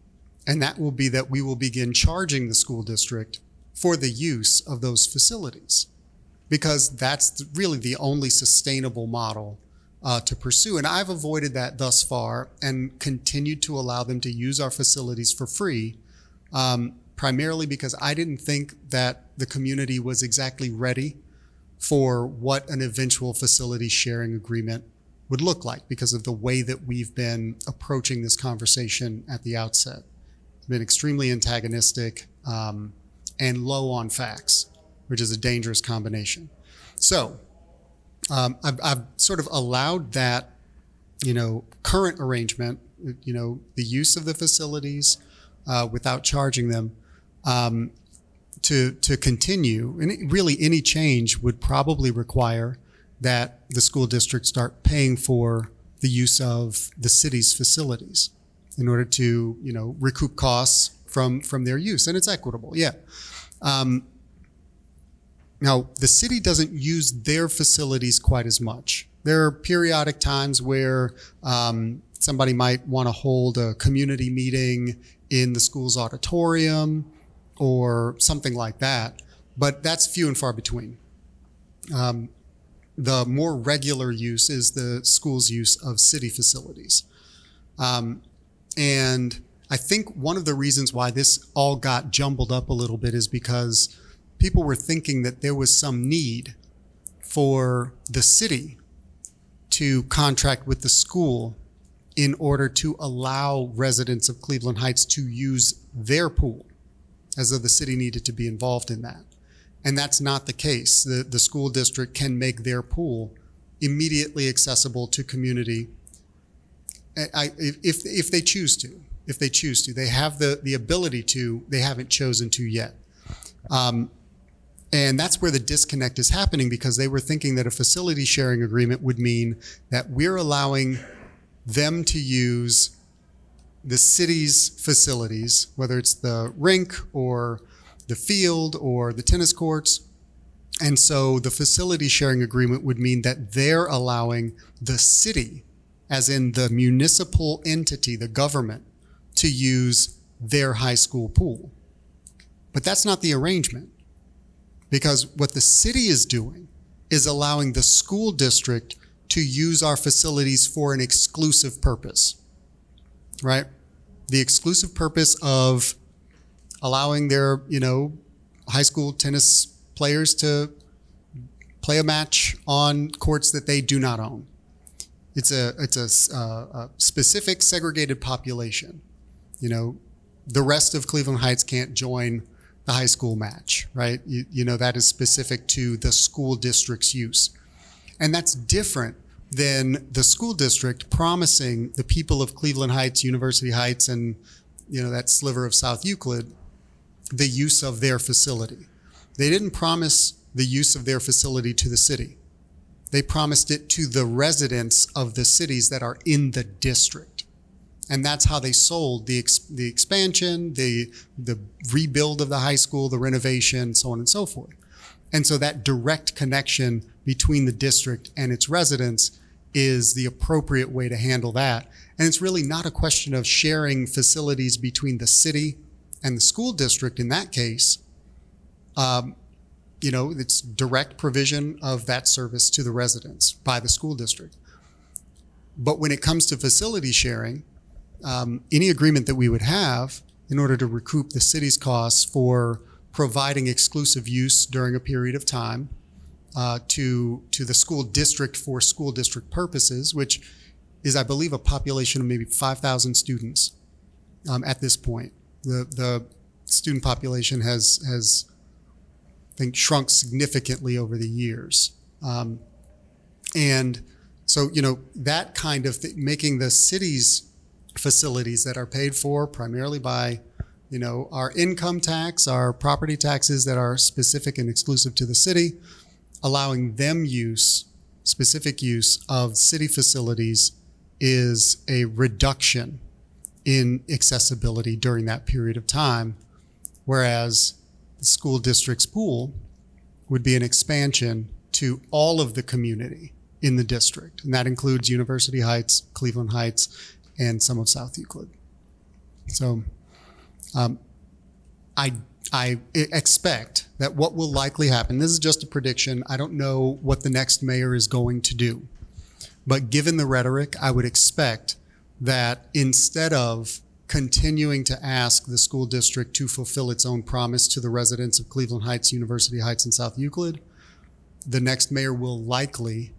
S1: And that will be that we will begin charging the school district for the use of those facilities, because that's really the only sustainable model to pursue. And I've avoided that thus far and continued to allow them to use our facilities for free, primarily because I didn't think that the community was exactly ready for what an eventual facility sharing agreement would look like because of the way that we've been approaching this conversation at the outset. It's been extremely antagonistic and low on facts, which is a dangerous combination. So I've sort of allowed that, current arrangement, the use of the facilities without charging them to continue. And really any change would probably require that the school district start paying for the use of the city's facilities in order to, recoup costs from their use. And it's equitable, yeah. Now, the city doesn't use their facilities quite as much. There are periodic times where somebody might want to hold a community meeting in the school's auditorium or something like that, but that's few and far between. The more regular use is the school's use of city facilities. And I think one of the reasons why this all got jumbled up a little bit is because people were thinking that there was some need for the city to contract with the school in order to allow residents of Cleveland Heights to use their pool, as though the city needed to be involved in that. And that's not the case. The school district can make their pool immediately accessible to community if they choose to. If they choose to. They have the ability to, they haven't chosen to yet. And that's where the disconnect is happening, because they were thinking that a facility sharing agreement would mean that we're allowing them to use the city's facilities, whether it's the rink or the field or the tennis courts. And so the facility sharing agreement would mean that they're allowing the city, as in the municipal entity, the government, to use their high school pool. But that's not the arrangement, because what the city is doing is allowing the school district to use our facilities for an exclusive purpose, right? The exclusive purpose of allowing their, high school tennis players to play a match on courts that they do not own. It's a specific segregated population. The rest of Cleveland Heights can't join the high school match, right? That is specific to the school district's use. And that's different than the school district promising the people of Cleveland Heights, University Heights, and that sliver of South Euclid the use of their facility. They didn't promise the use of their facility to the city. They promised it to the residents of the cities that are in the district. And that's how they sold the expansion, the rebuild of the high school, the renovation, so on and so forth. And so that direct connection between the district and its residents is the appropriate way to handle that. And it's really not a question of sharing facilities between the city and the school district in that case. It's direct provision of that service to the residents by the school district. But when it comes to facility sharing, any agreement that we would have in order to recoup the city's costs for providing exclusive use during a period of time to the school district for school district purposes, which is, I believe, a population of maybe 5,000 students at this point. The student population has I think, shrunk significantly over the years. And so, that kind of making the city's facilities that are paid for primarily by, our income tax, our property taxes that are specific and exclusive to the city, allowing them specific use of city facilities is a reduction in accessibility during that period of time, whereas the school district's pool would be an expansion to all of the community in the district. And that includes University Heights, Cleveland Heights, and some of South Euclid. So I expect that what will likely happen, this is just a prediction, I don't know what the next mayor is going to do, but given the rhetoric, I would expect that instead of continuing to ask the school district to fulfill its own promise to the residents of Cleveland Heights, University Heights, and South Euclid, the next mayor will likely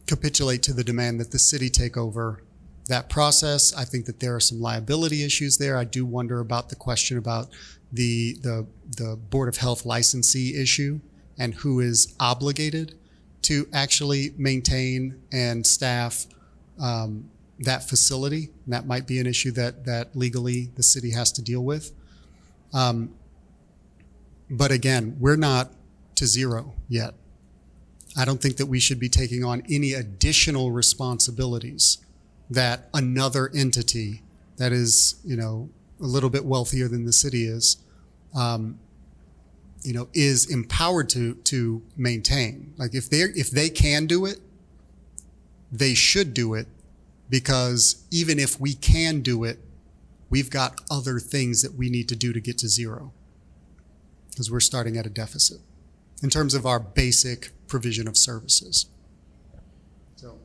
S1: capitulate to the demand that the city take over that process. I think that there are some liability issues there. I do wonder about the question about the Board of Health licensee issue and who is obligated to actually maintain and staff that facility. And that might be an issue that legally the city has to deal with. But again, we're not to zero yet. I don't think that we should be taking on any additional responsibilities that another entity that is, a little bit wealthier than the city is empowered to maintain. Like if they can do it, they should do it, because even if we can do it, we've got other things that we need to do to get to zero, because we're starting at a deficit in terms of our basic provision of services. So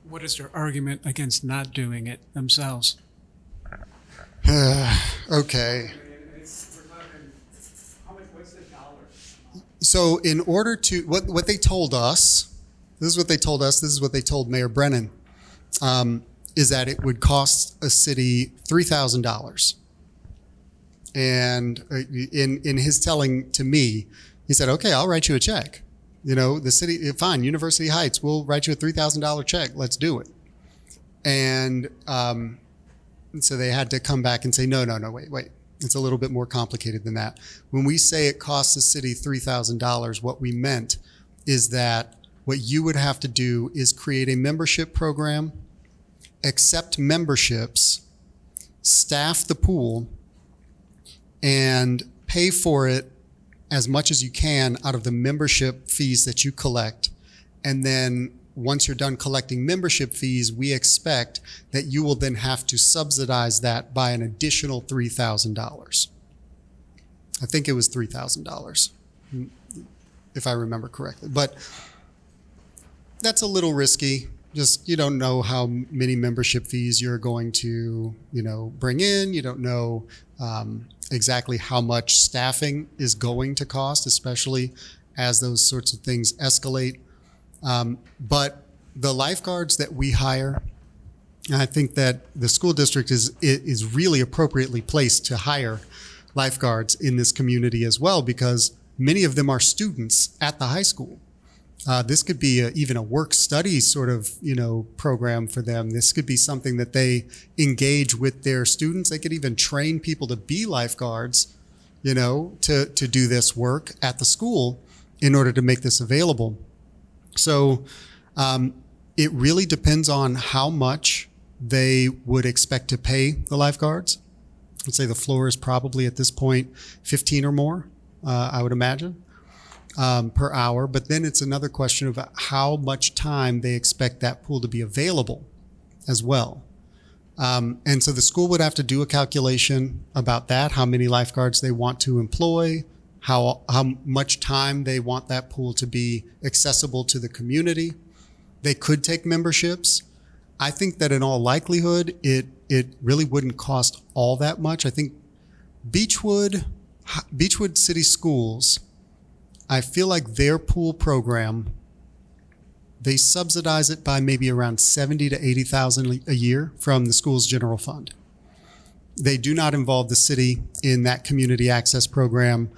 S2: what is their argument against not doing it themselves?
S1: okay. So in order to, what they told us, this is what they told us, this is what they told Mayor Brennan, is that it would cost a city $3,000. And in his telling to me, he said, okay, I'll write you a check. The city, fine, University Heights, we'll write you a $3,000 check. Let's do it. And so they had to come back and say, no, wait. It's a little bit more complicated than that. When we say it costs the city $3,000, what we meant is that what you would have to do is create a membership program, accept memberships, staff the pool, and pay for it as much as you can out of the membership fees that you collect. And then once you're done collecting membership fees, we expect that you will then have to subsidize that by an additional $3,000. I think it was $3,000, if I remember correctly. But that's a little risky. Just, you don't know how many membership fees you're going to, bring in. You don't know exactly how much staffing is going to cost, especially as those sorts of things escalate. But the lifeguards that we hire, and I think that the school district is really appropriately placed to hire lifeguards in this community as well, because many of them are students at the high school. This could be even a work study sort of, program for them. This could be something that they engage with their students. They could even train people to be lifeguards, to do this work at the school in order to make this available. So it really depends on how much they would expect to pay the lifeguards. I'd say the floor is probably at this point 15 or more, I would imagine. Per hour, but then it's another question of how much time they expect that pool to be available as well. And so the school would have to do a calculation about that, how many lifeguards they want to employ, how much time they want that pool to be accessible to the community. They could take memberships. I think that in all likelihood, it really wouldn't cost all that much. I think Beechwood City Schools, I feel like their pool program, they subsidize it by maybe around $70,000 to $80,000 a year from the school's general fund. They do not involve the city in that community access program.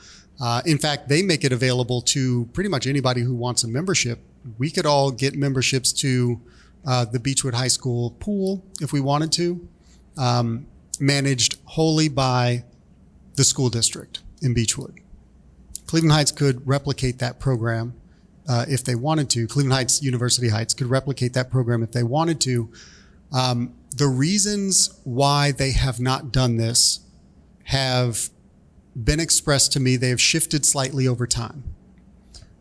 S1: In fact, they make it available to pretty much anybody who wants a membership. We could all get memberships to the Beechwood High School pool if we wanted to, managed wholly by the school district in Beechwood. Cleveland Heights could replicate that program if they wanted to. Cleveland Heights, University Heights could replicate that program if they wanted to. The reasons why they have not done this have been expressed to me. They have shifted slightly over time.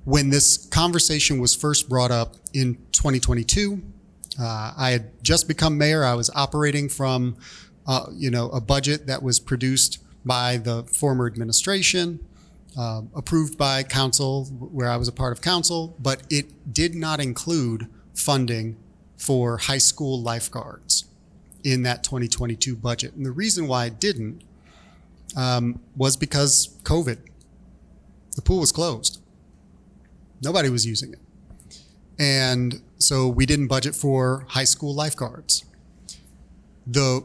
S1: When this conversation was first brought up in 2022, I had just become mayor. I was operating from, a budget that was produced by the former administration, approved by council, where I was a part of council, but it did not include funding for high school lifeguards in that 2022 budget. And the reason why it didn't was because COVID. The pool was closed. Nobody was using it. And so we didn't budget for high school lifeguards. The,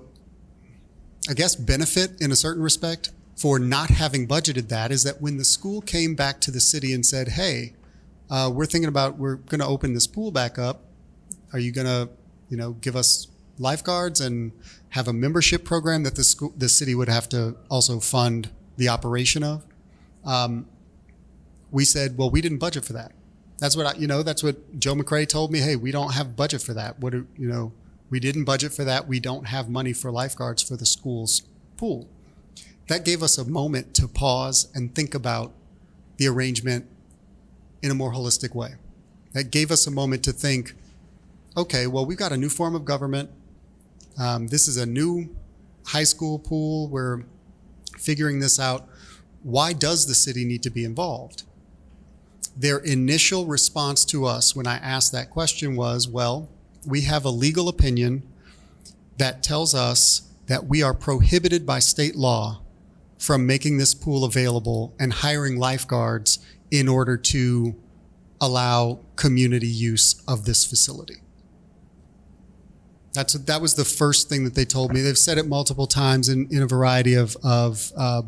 S1: I guess, benefit in a certain respect for not having budgeted that is that when the school came back to the city and said, hey, we're going to open this pool back up. Are you going to, give us lifeguards and have a membership program that the city would have to also fund the operation of? We said, well, we didn't budget for that. That's what that's what Joe McCray told me. Hey, we don't have budget for that. We didn't budget for that. We don't have money for lifeguards for the school's pool. That gave us a moment to pause and think about the arrangement in a more holistic way. That gave us a moment to think, okay, well, we've got a new form of government. This is a new high school pool. We're figuring this out. Why does the city need to be involved? Their initial response to us when I asked that question was, well, we have a legal opinion that tells us that we are prohibited by state law from making this pool available and hiring lifeguards in order to allow community use of this facility. That was the first thing that they told me. They've said it multiple times in a variety of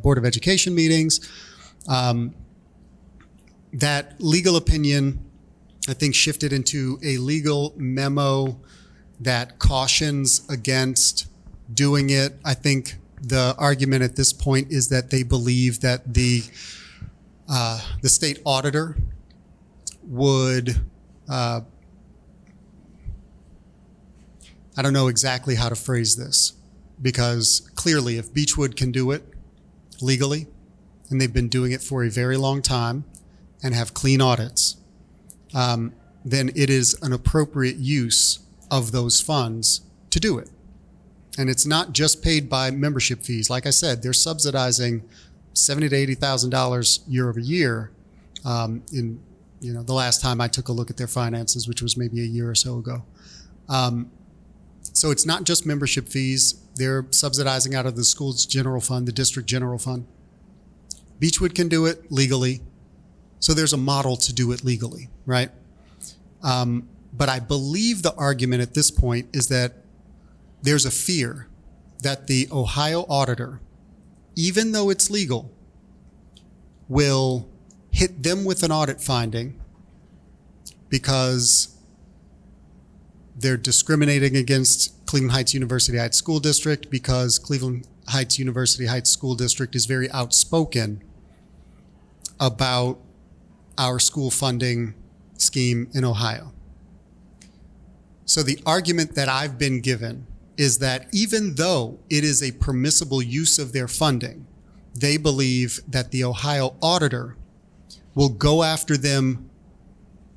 S1: Board of Education meetings. That legal opinion, I think, shifted into a legal memo that cautions against doing it. I think the argument at this point is that they believe that the state auditor would, I don't know exactly how to phrase this, because clearly if Beechwood can do it legally, and they've been doing it for a very long time and have clean audits, then it is an appropriate use of those funds to do it. And it's not just paid by membership fees. Like I said, they're subsidizing $70,000 to $80,000 year over year. In the last time I took a look at their finances, which was maybe a year or so ago. So it's not just membership fees. They're subsidizing out of the school's general fund, the district general fund. Beechwood can do it legally. So there's a model to do it legally, right? But I believe the argument at this point is that there's a fear that the Ohio auditor, even though it's legal, will hit them with an audit finding because they're discriminating against Cleveland Heights University Heights School District, because Cleveland Heights University Heights School District is very outspoken about our school funding scheme in Ohio. So the argument that I've been given is that even though it is a permissible use of their funding, they believe that the Ohio auditor will go after them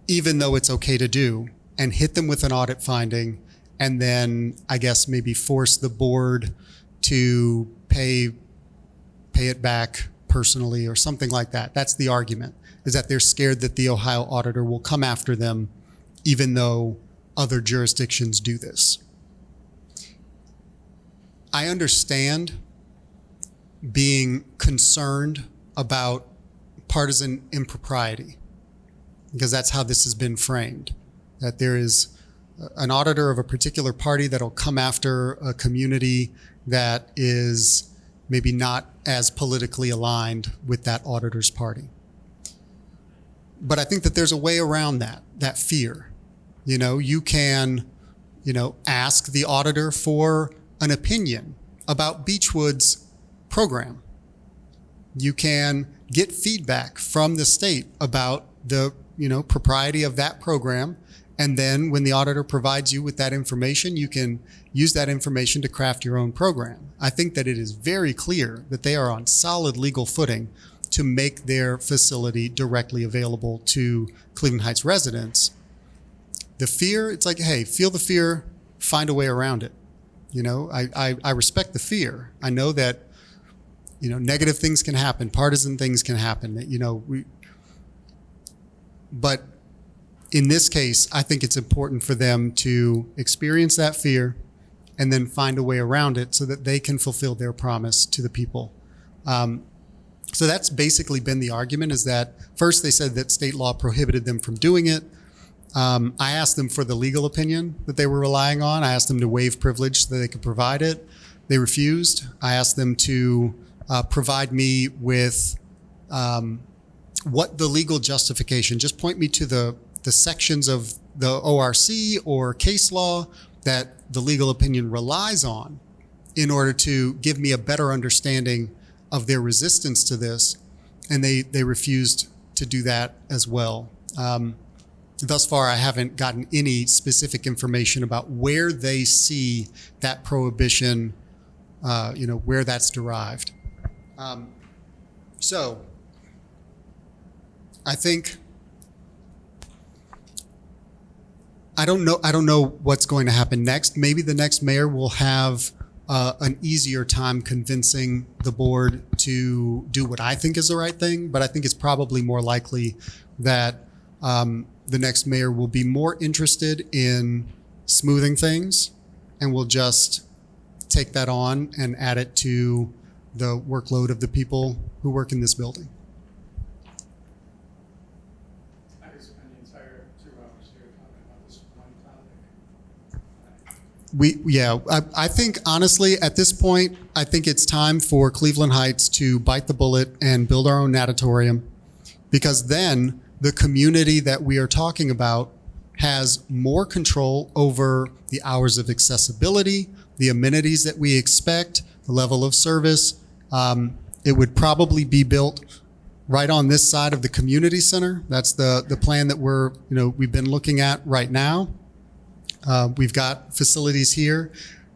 S1: even though it's okay to do, and hit them with an audit finding, and then I guess maybe force the board to pay it back personally or something like that. That's the argument, is that they're scared that the Ohio auditor will come after them even though other jurisdictions do this. I understand being concerned about partisan impropriety, because that's how this has been framed, that there is an auditor of a particular party that'll come after a community that is maybe not as politically aligned with that auditor's party. But I think that there's a way around that fear. You know, you can, ask the auditor for an opinion about Beechwood's program. You can get feedback from the state about the, propriety of that program. And then when the auditor provides you with that information, you can use that information to craft your own program. I think that it is very clear that they are on solid legal footing to make their facility directly available to Cleveland Heights residents. The fear, it's like, hey, feel the fear, find a way around it. I respect the fear. I know that, negative things can happen, partisan things can happen, but in this case, I think it's important for them to experience that fear and then find a way around it so that they can fulfill their promise to the people. So that's basically been the argument, is that first they said that state law prohibited them from doing it. I asked them for the legal opinion that they were relying on. I asked them to waive privilege so that they could provide it. They refused. I asked them to provide me with what the legal justification, just point me to the sections of the ORC or case law that the legal opinion relies on in order to give me a better understanding of their resistance to this. And they refused to do that as well. Thus far, I haven't gotten any specific information about where they see that prohibition, where that's derived. So I think, I don't know what's going to happen next. Maybe the next mayor will have an easier time convincing the board to do what I think is the right thing, but I think it's probably more likely that the next mayor will be more interested in smoothing things and will just take that on and add it to the workload of the people who work in this building.
S2: I could spend the entire 2 hours here talking about this one topic.
S1: I think honestly, at this point, I think it's time for Cleveland Heights to bite the bullet and build our own natatorium, because then the community that we are talking about has more control over the hours of accessibility, the amenities that we expect, the level of service. It would probably be built right on this side of the community center. That's the plan that we've been looking at right now. We've got facilities here.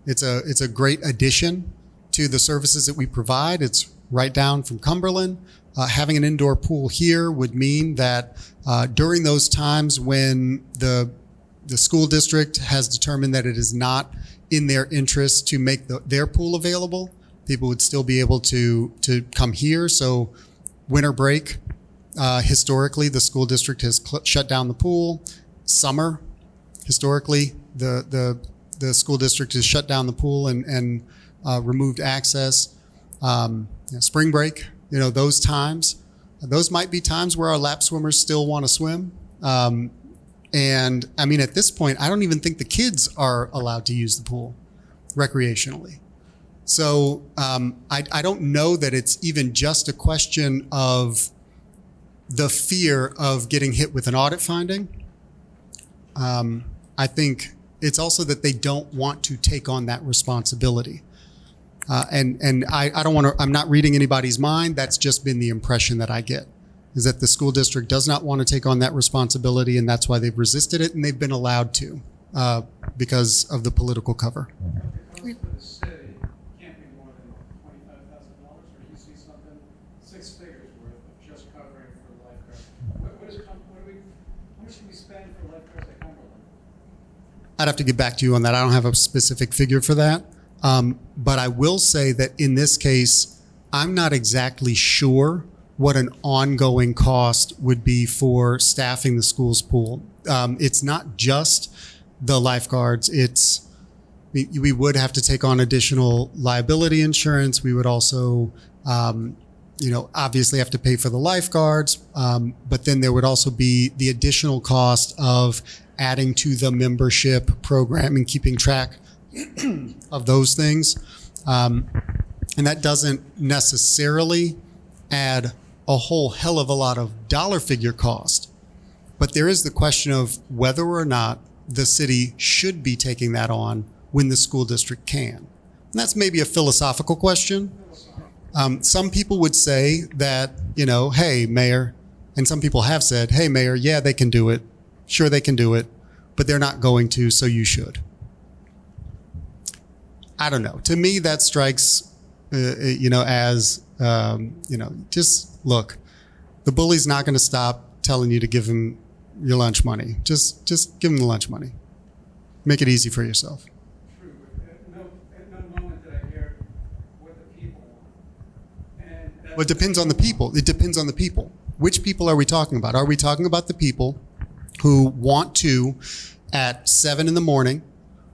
S1: It's a great addition to the services that we provide. It's right down from Cumberland. Having an indoor pool here would mean that during those times when the school district has determined that it is not in their interest to make their pool available, people would still be able to come here. So winter break, historically, the school district has shut down the pool. Summer, historically, the school district has shut down the pool and removed access. Spring break, those times, those might be times where our lap swimmers still want to swim. And I mean, at this point, I don't even think the kids are allowed to use the pool recreationally. So I don't know that it's even just a question of the fear of getting hit with an audit finding. I think it's also that they don't want to take on that responsibility. And I don't want to, I'm not reading anybody's mind. That's just been the impression that I get, is that the school district does not want to take on that responsibility, and that's why they've resisted it, and they've been allowed to because of the political cover.
S2: For the city, can't be more than $25,000, or do you see something 6 figures worth of just covering for lifeguards? How much can we spend for lifeguards at Cumberland?
S1: I'd have to get back to you on that. I don't have a specific figure for that. But I will say that in this case, I'm not exactly sure what an ongoing cost would be for staffing the school's pool. It's not just the lifeguards. We would have to take on additional liability insurance. We would also, obviously have to pay for the lifeguards. But then there would also be the additional cost of adding to the membership program and keeping track of those things. And that doesn't necessarily add a whole hell of a lot of dollar figure cost. But there is the question of whether or not the city should be taking that on when the school district can. And that's maybe a philosophical question. Some people would say that, hey, Mayor, and some people have said, hey, Mayor, yeah, they can do it. Sure, they can do it, but they're not going to, so you should. I don't know. To me, that strikes, as, just look, the bully's not going to stop telling you to give him your lunch money. Just give him the lunch money. Make it easy for yourself.
S2: True, but at no moment did I hear what the people want. And
S1: Well, it depends on the people. It depends on the people. Which people are we talking about? Are we talking about the people who want to, at 7 a.m,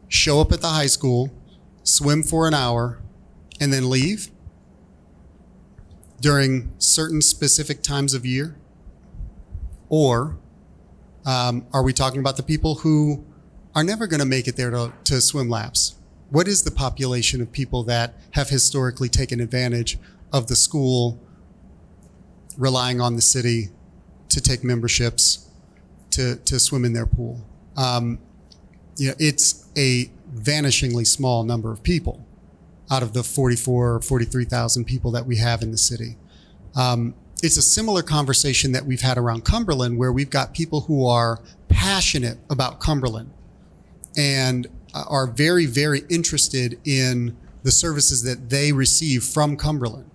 S1: show up at the high school, swim for an hour, and then leave during certain specific times of year? Or are we talking about the people who are never going to make it there to swim laps? What is the population of people that have historically taken advantage of the school, relying on the city to take memberships to swim in their pool? It's a vanishingly small number of people out of the 44 or 43,000 people that we have in the city. It's a similar conversation that we've had around Cumberland, where we've got people who are passionate about Cumberland and are very, very interested in the services that they receive from Cumberland,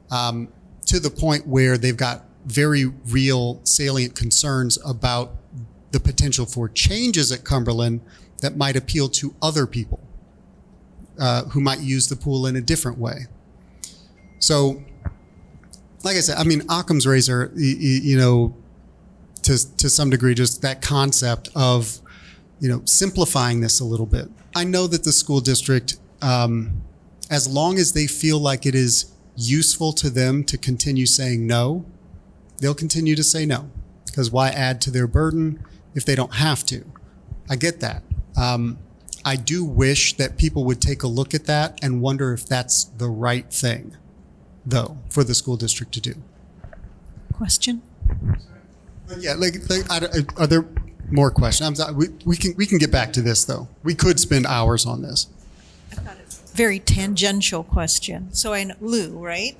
S1: to the point where they've got very real salient concerns about the potential for changes at Cumberland that might appeal to other people who might use the pool in a different way. So, like I said, Occam's razor, to some degree, just that concept of, simplifying this a little bit. I know that the school district, as long as they feel like it is useful to them to continue saying no, they'll continue to say no, because why add to their burden if they don't have to? I get that. I do wish that people would take a look at that and wonder if that's the right thing, though, for the school district to do.
S6: Question?
S1: But yeah, are there more questions? I'm sorry, we can get back to this, though. We could spend hours on this.
S6: Very tangential question. So Lou, right?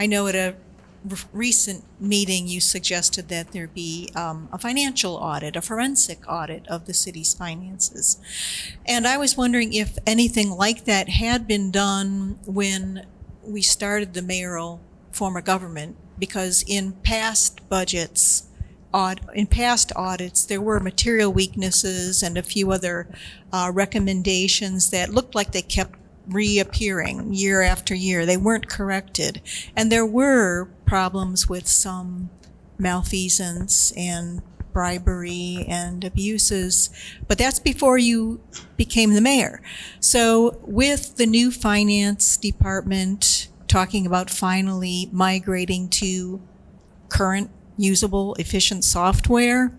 S6: I know at a recent meeting you suggested that there be a financial audit, a forensic audit of the city's finances. And I was wondering if anything like that had been done when we started the mayoral form of government, because in past budgets, in past audits, there were material weaknesses and a few other recommendations that looked like they kept reappearing year after year. They weren't corrected. And there were problems with some malfeasance and bribery and abuses, but that's before you became the mayor. So with the new finance department talking about finally migrating to current usable, efficient software,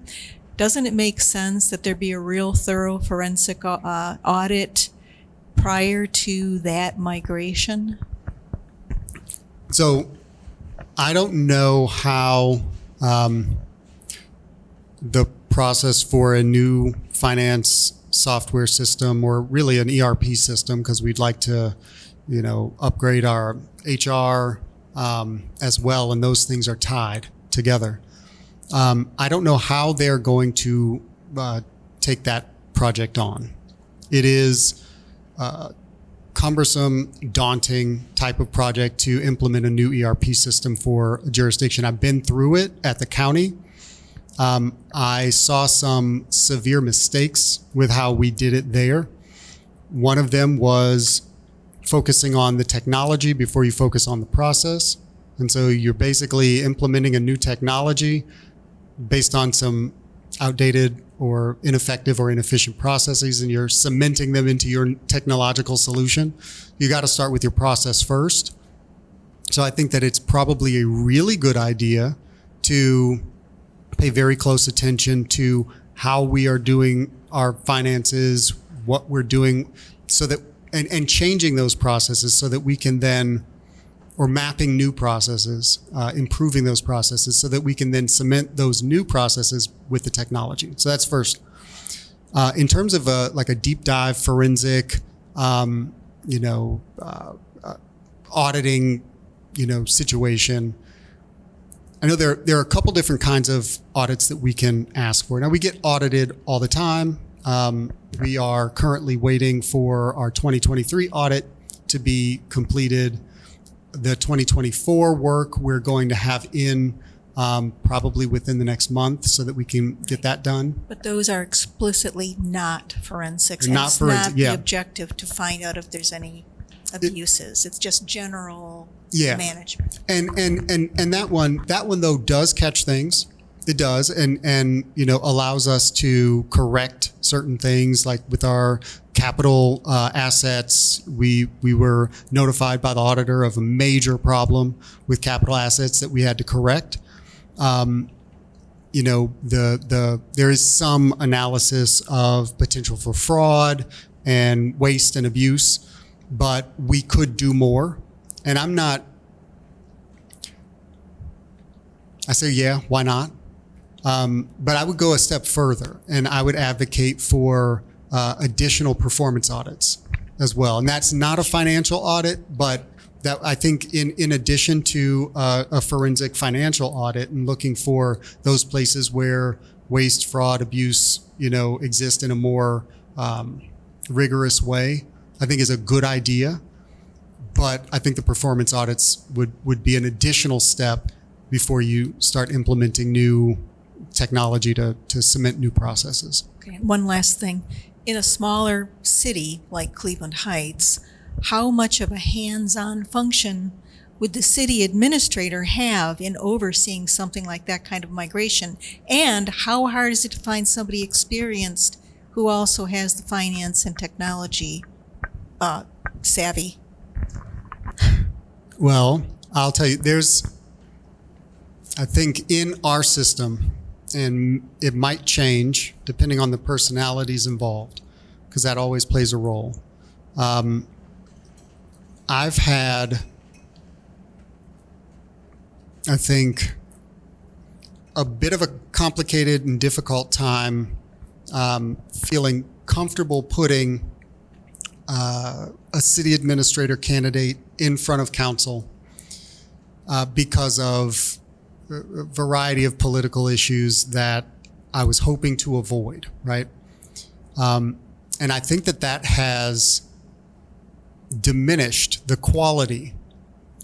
S6: doesn't it make sense that there be a real thorough forensic audit prior to that migration?
S1: So I don't know how The process for a new finance software system, or really an ERP system, because we'd like to, upgrade our HR as well, and those things are tied together. I don't know how they're going to take that project on. It is cumbersome, daunting type of project to implement a new ERP system for a jurisdiction. I've been through it at the county. I saw some severe mistakes with how we did it there. One of them was focusing on the technology before you focus on the process. And so you're basically implementing a new technology based on some outdated or ineffective or inefficient processes, and you're cementing them into your technological solution. You got to start with your process first. So I think that it's probably a really good idea to pay very close attention to how we are doing our finances, what we're doing, so that, and changing those processes so that we can then, or mapping new processes, improving those processes so that we can then cement those new processes with the technology. So that's first. In terms of like a deep dive forensic, auditing, situation, I know there are a couple different kinds of audits that we can ask for. Now, we get audited all the time. We are currently waiting for our 2023 audit to be completed. The 2024 work we're going to have in probably within the next month so that we can get that done.
S6: But those are explicitly not forensics.
S1: Not
S6: it's
S1: forensic,
S6: not
S1: yeah.
S6: the objective to find out if there's any abuses. It's just general
S1: Yeah.
S6: management.
S1: And that one though does catch things. It does, and allows us to correct certain things, like with our capital assets. We were notified by the auditor of a major problem with capital assets that we had to correct. There is some analysis of potential for fraud and waste and abuse, but we could do more. And I say, yeah, why not? But I would go a step further, and I would advocate for additional performance audits as well. And that's not a financial audit, but that I think in addition to a forensic financial audit and looking for those places where waste, fraud, abuse, exist in a more rigorous way, I think is a good idea. But I think the performance audits would be an additional step before you start implementing new technology to cement new processes.
S6: Okay. One last thing. In a smaller city like Cleveland Heights, how much of a hands-on function would the city administrator have in overseeing something like that kind of migration? And how hard is it to find somebody experienced who also has the finance and technology savvy?
S1: Well, I'll tell you, I think in our system, and it might change depending on the personalities involved, because that always plays a role. I've had, I think, a bit of a complicated and difficult time feeling comfortable putting a city administrator candidate in front of council because of a variety of political issues that I was hoping to avoid, right? And I think that has diminished the quality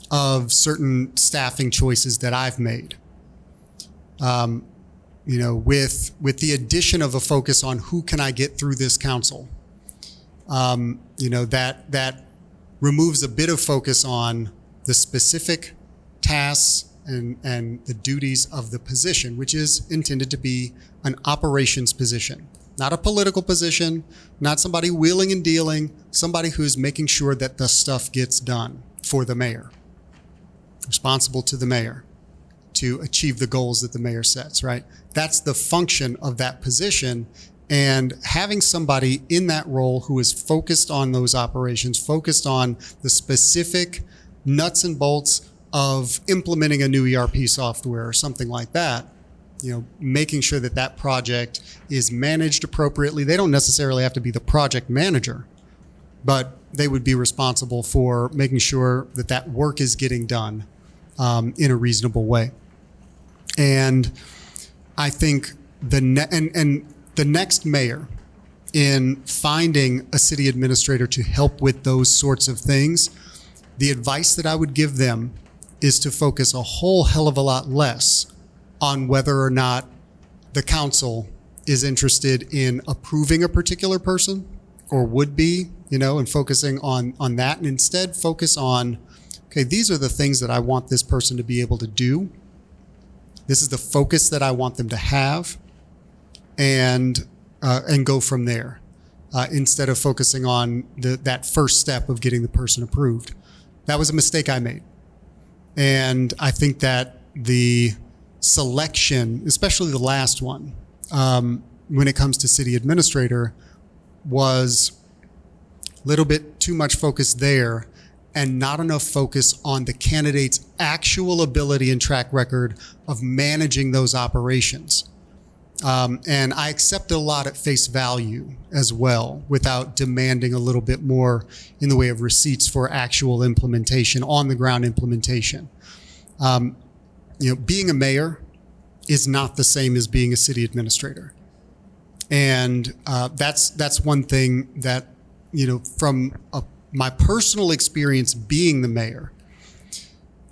S1: of certain staffing choices that I've made. With the addition of a focus on who can I get through this council, that removes a bit of focus on the specific tasks and the duties of the position, which is intended to be an operations position, not a political position, not somebody wheeling and dealing, somebody who's making sure that the stuff gets done for the mayor, responsible to the mayor to achieve the goals that the mayor sets, right? That's the function of that position. And having somebody in that role who is focused on those operations, focused on the specific nuts and bolts of implementing a new ERP software or something like that, making sure that that project is managed appropriately. They don't necessarily have to be the project manager, but they would be responsible for making sure that that work is getting done in a reasonable way. And I think the next mayor, in finding a city administrator to help with those sorts of things, the advice that I would give them is to focus a whole hell of a lot less on whether or not the council is interested in approving a particular person or would be, and focusing on that, and instead focus on, okay, these are the things that I want this person to be able to do. This is the focus that I want them to have, and go from there, instead of focusing on that first step of getting the person approved. That was a mistake I made. And I think that the selection, especially the last one, when it comes to city administrator, was a little bit too much focus there and not enough focus on the candidate's actual ability and track record of managing those operations. And I accept a lot at face value as well, without demanding a little bit more in the way of receipts for actual implementation, on the ground implementation. Being a mayor is not the same as being a city administrator. And that's one thing that, from my personal experience being the mayor,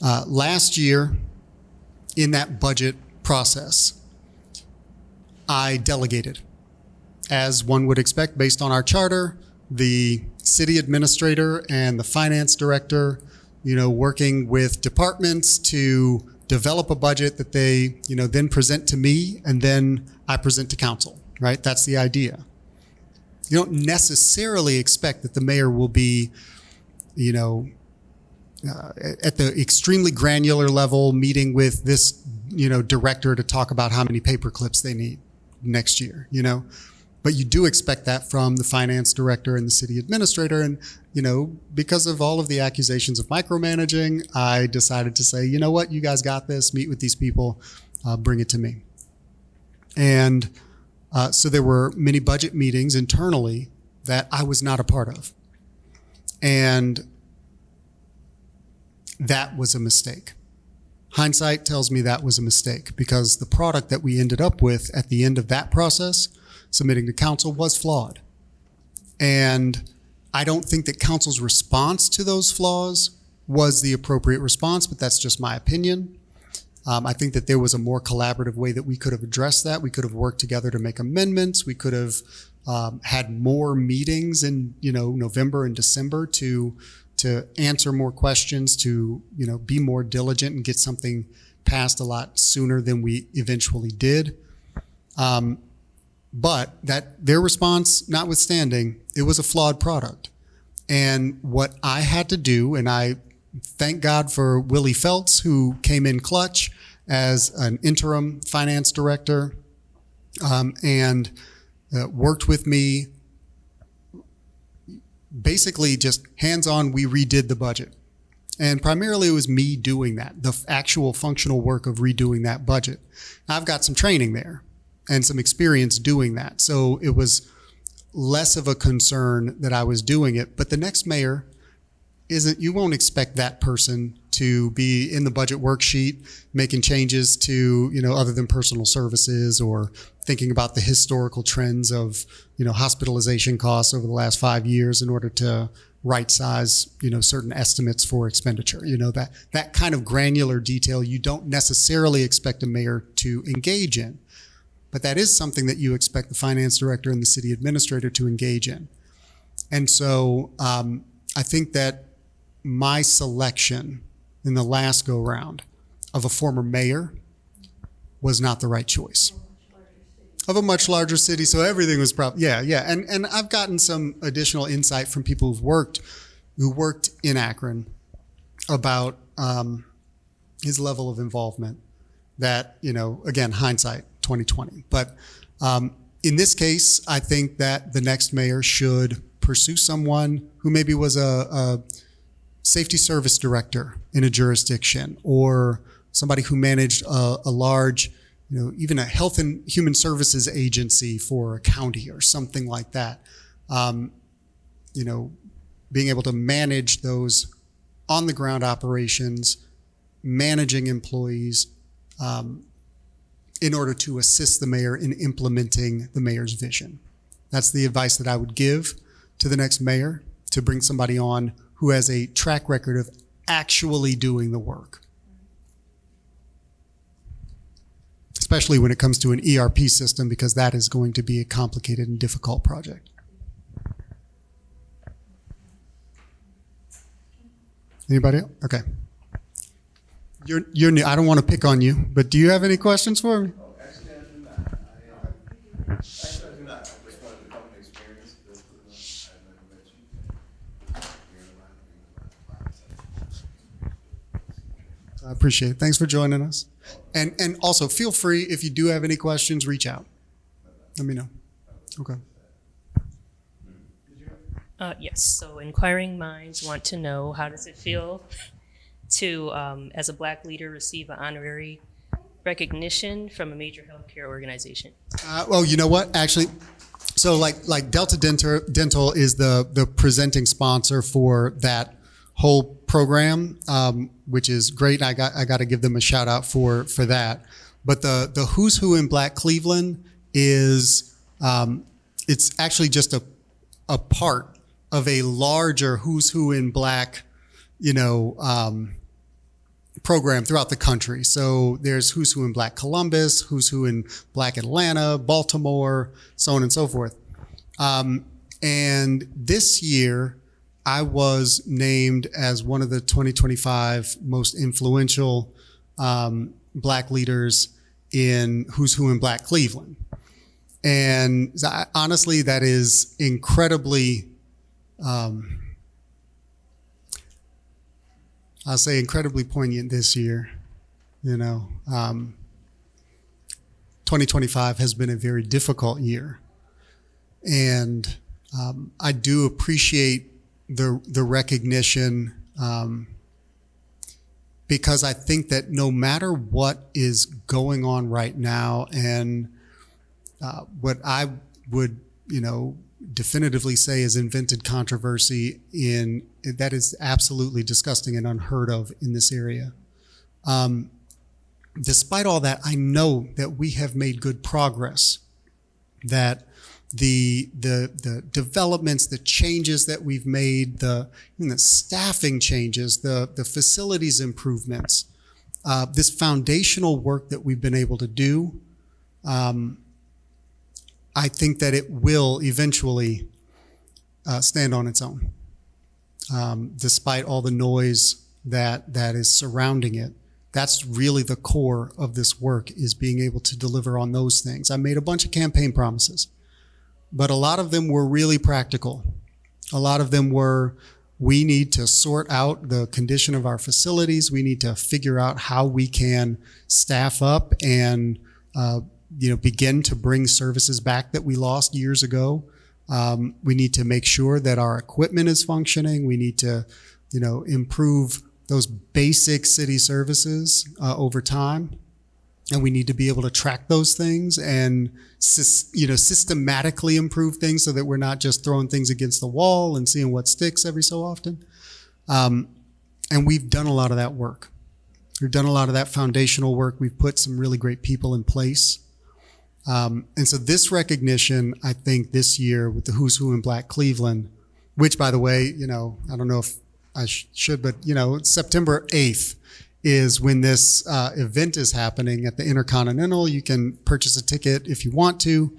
S1: last year in that budget process, I delegated. As one would expect based on our charter, the city administrator and the finance director, working with departments to develop a budget that they, then present to me, and then I present to council, right? That's the idea. You don't necessarily expect that the mayor will be, at the extremely granular level, meeting with this, director to talk about how many paper clips they need next year, but you do expect that from the finance director and the city administrator. And, because of all of the accusations of micromanaging, I decided to say, you know what, you guys got this, meet with these people, bring it to me. And so there were many budget meetings internally that I was not a part of. And that was a mistake. Hindsight tells me that was a mistake, because the product that we ended up with at the end of that process, submitting to council, was flawed. And I don't think that council's response to those flaws was the appropriate response, but that's just my opinion. I think that there was a more collaborative way that we could have addressed that. We could have worked together to make amendments. We could have had more meetings in, November and December to answer more questions, to, be more diligent and get something passed a lot sooner than we eventually did. But that their response notwithstanding, it was a flawed product. And what I had to do, and I thank God for Willie Feltz, who came in clutch as an interim finance director, and worked with me. Basically just hands-on, we redid the budget. And primarily it was me doing that, the actual functional work of redoing that budget. I've got some training there and some experience doing that. So it was less of a concern that I was doing it. But the next mayor you won't expect that person to be in the budget worksheet making changes to, other than personal services, or thinking about the historical trends of, hospitalization costs over the last 5 years in order to right size, certain estimates for expenditure. That kind of granular detail you don't necessarily expect a mayor to engage in, but that is something that you expect the finance director and the city administrator to engage in. And so I think that my selection in the last go round of a former mayor was not the right choice. Of a much larger city, so everything was probably, yeah. And I've gotten some additional insight from people who worked in Akron about his level of involvement. That, again, hindsight 2020. But in this case, I think that the next mayor should pursue someone who maybe was a safety service director in a jurisdiction, or somebody who managed a large, even a health and human services agency for a county or something like that. Being able to manage those on the ground operations, managing employees, in order to assist the mayor in implementing the mayor's vision. That's the advice that I would give to the next mayor, to bring somebody on who has a track record of actually doing the work. Especially when it comes to an ERP system, because that is going to be a complicated and difficult project. Anybody else? Okay. You're new. I don't want to pick on you, but do you have any questions for me?
S7: Actually, I do not. I just wanted to come and experience this. I never met you.
S1: I appreciate it. Thanks for joining us. And also feel free, if you do have any questions, reach out. Let me know. Okay.
S3: Yes, so inquiring minds want to know, how does it feel to, as a Black leader, receive an honorary recognition from a major healthcare organization?
S1: Well, you know what? Actually, so like Delta Dental is the presenting sponsor for that whole program, which is great. I got to give them a shout out for that. But the Who's Who in Black Cleveland is it's actually just a part of a larger Who's Who in Black, program throughout the country. So there's Who's Who in Black Columbus, Who's Who in Black Atlanta, Baltimore, so on and so forth. And this year, I was named as one of the 2025 most influential Black leaders in Who's Who in Black Cleveland. And honestly, that is incredibly, I'll say incredibly poignant this year. 2025 has been a very difficult year. And I do appreciate the recognition, because I think that no matter what is going on right now, and what I would, definitively say is invented controversy that is absolutely disgusting and unheard of in this area. Despite all that, I know that we have made good progress, that the developments, the changes that we've made, the staffing changes, the facilities improvements, this foundational work that we've been able to do, I think that it will eventually stand on its own, despite all the noise that is surrounding it. That's really the core of this work, is being able to deliver on those things. I made a bunch of campaign promises, but a lot of them were really practical. A lot of them were, we need to sort out the condition of our facilities. We need to figure out how we can staff up and begin to bring services back that we lost years ago. We need to make sure that our equipment is functioning. We need to, improve those basic city services over time. And we need to be able to track those things and, systematically improve things, so that we're not just throwing things against the wall and seeing what sticks every so often. And we've done a lot of that work. We've done a lot of that foundational work. We've put some really great people in place. And so this recognition, I think this year with the Who's Who in Black Cleveland, which, by the way, I don't know if I should, but, September 8th is when this event is happening at the Intercontinental. You can purchase a ticket if you want to.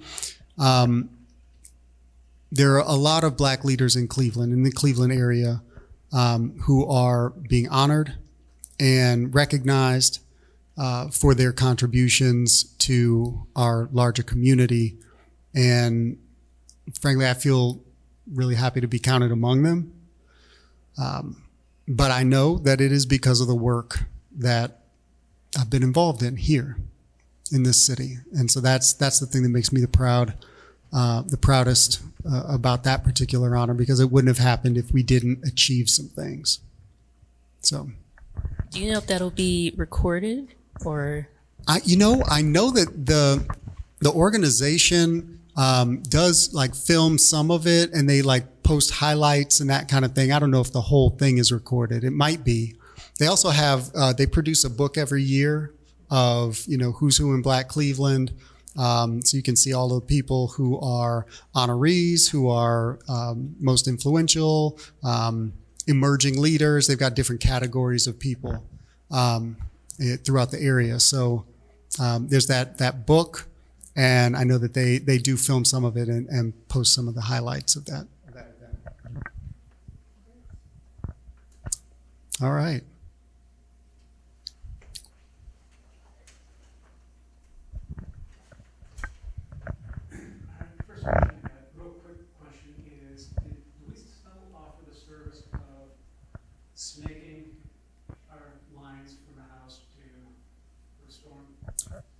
S1: There are a lot of Black leaders in Cleveland, in the Cleveland area, who are being honored and recognized for their contributions to our larger community. And frankly, I feel really happy to be counted among them. But I know that it is because of the work that I've been involved in here in this city. And so that's the thing that makes me the proudest about that particular honor, because it wouldn't have happened if we didn't achieve some things. So.
S3: Do you know if that'll be recorded or?
S1: I know that the organization does like film some of it, and they like post highlights and that kind of thing. I don't know if the whole thing is recorded. It might be. They also have they produce a book every year of who's who in Black Cleveland. So you can see all the people who are honorees, who are most influential, emerging leaders. They've got different categories of people throughout the area. So there's that book, and I know that they do film some of it and post some of the highlights of that event. All right.
S2: First question, real quick question is, do we still offer the service of snaking our lines from the house to the storm?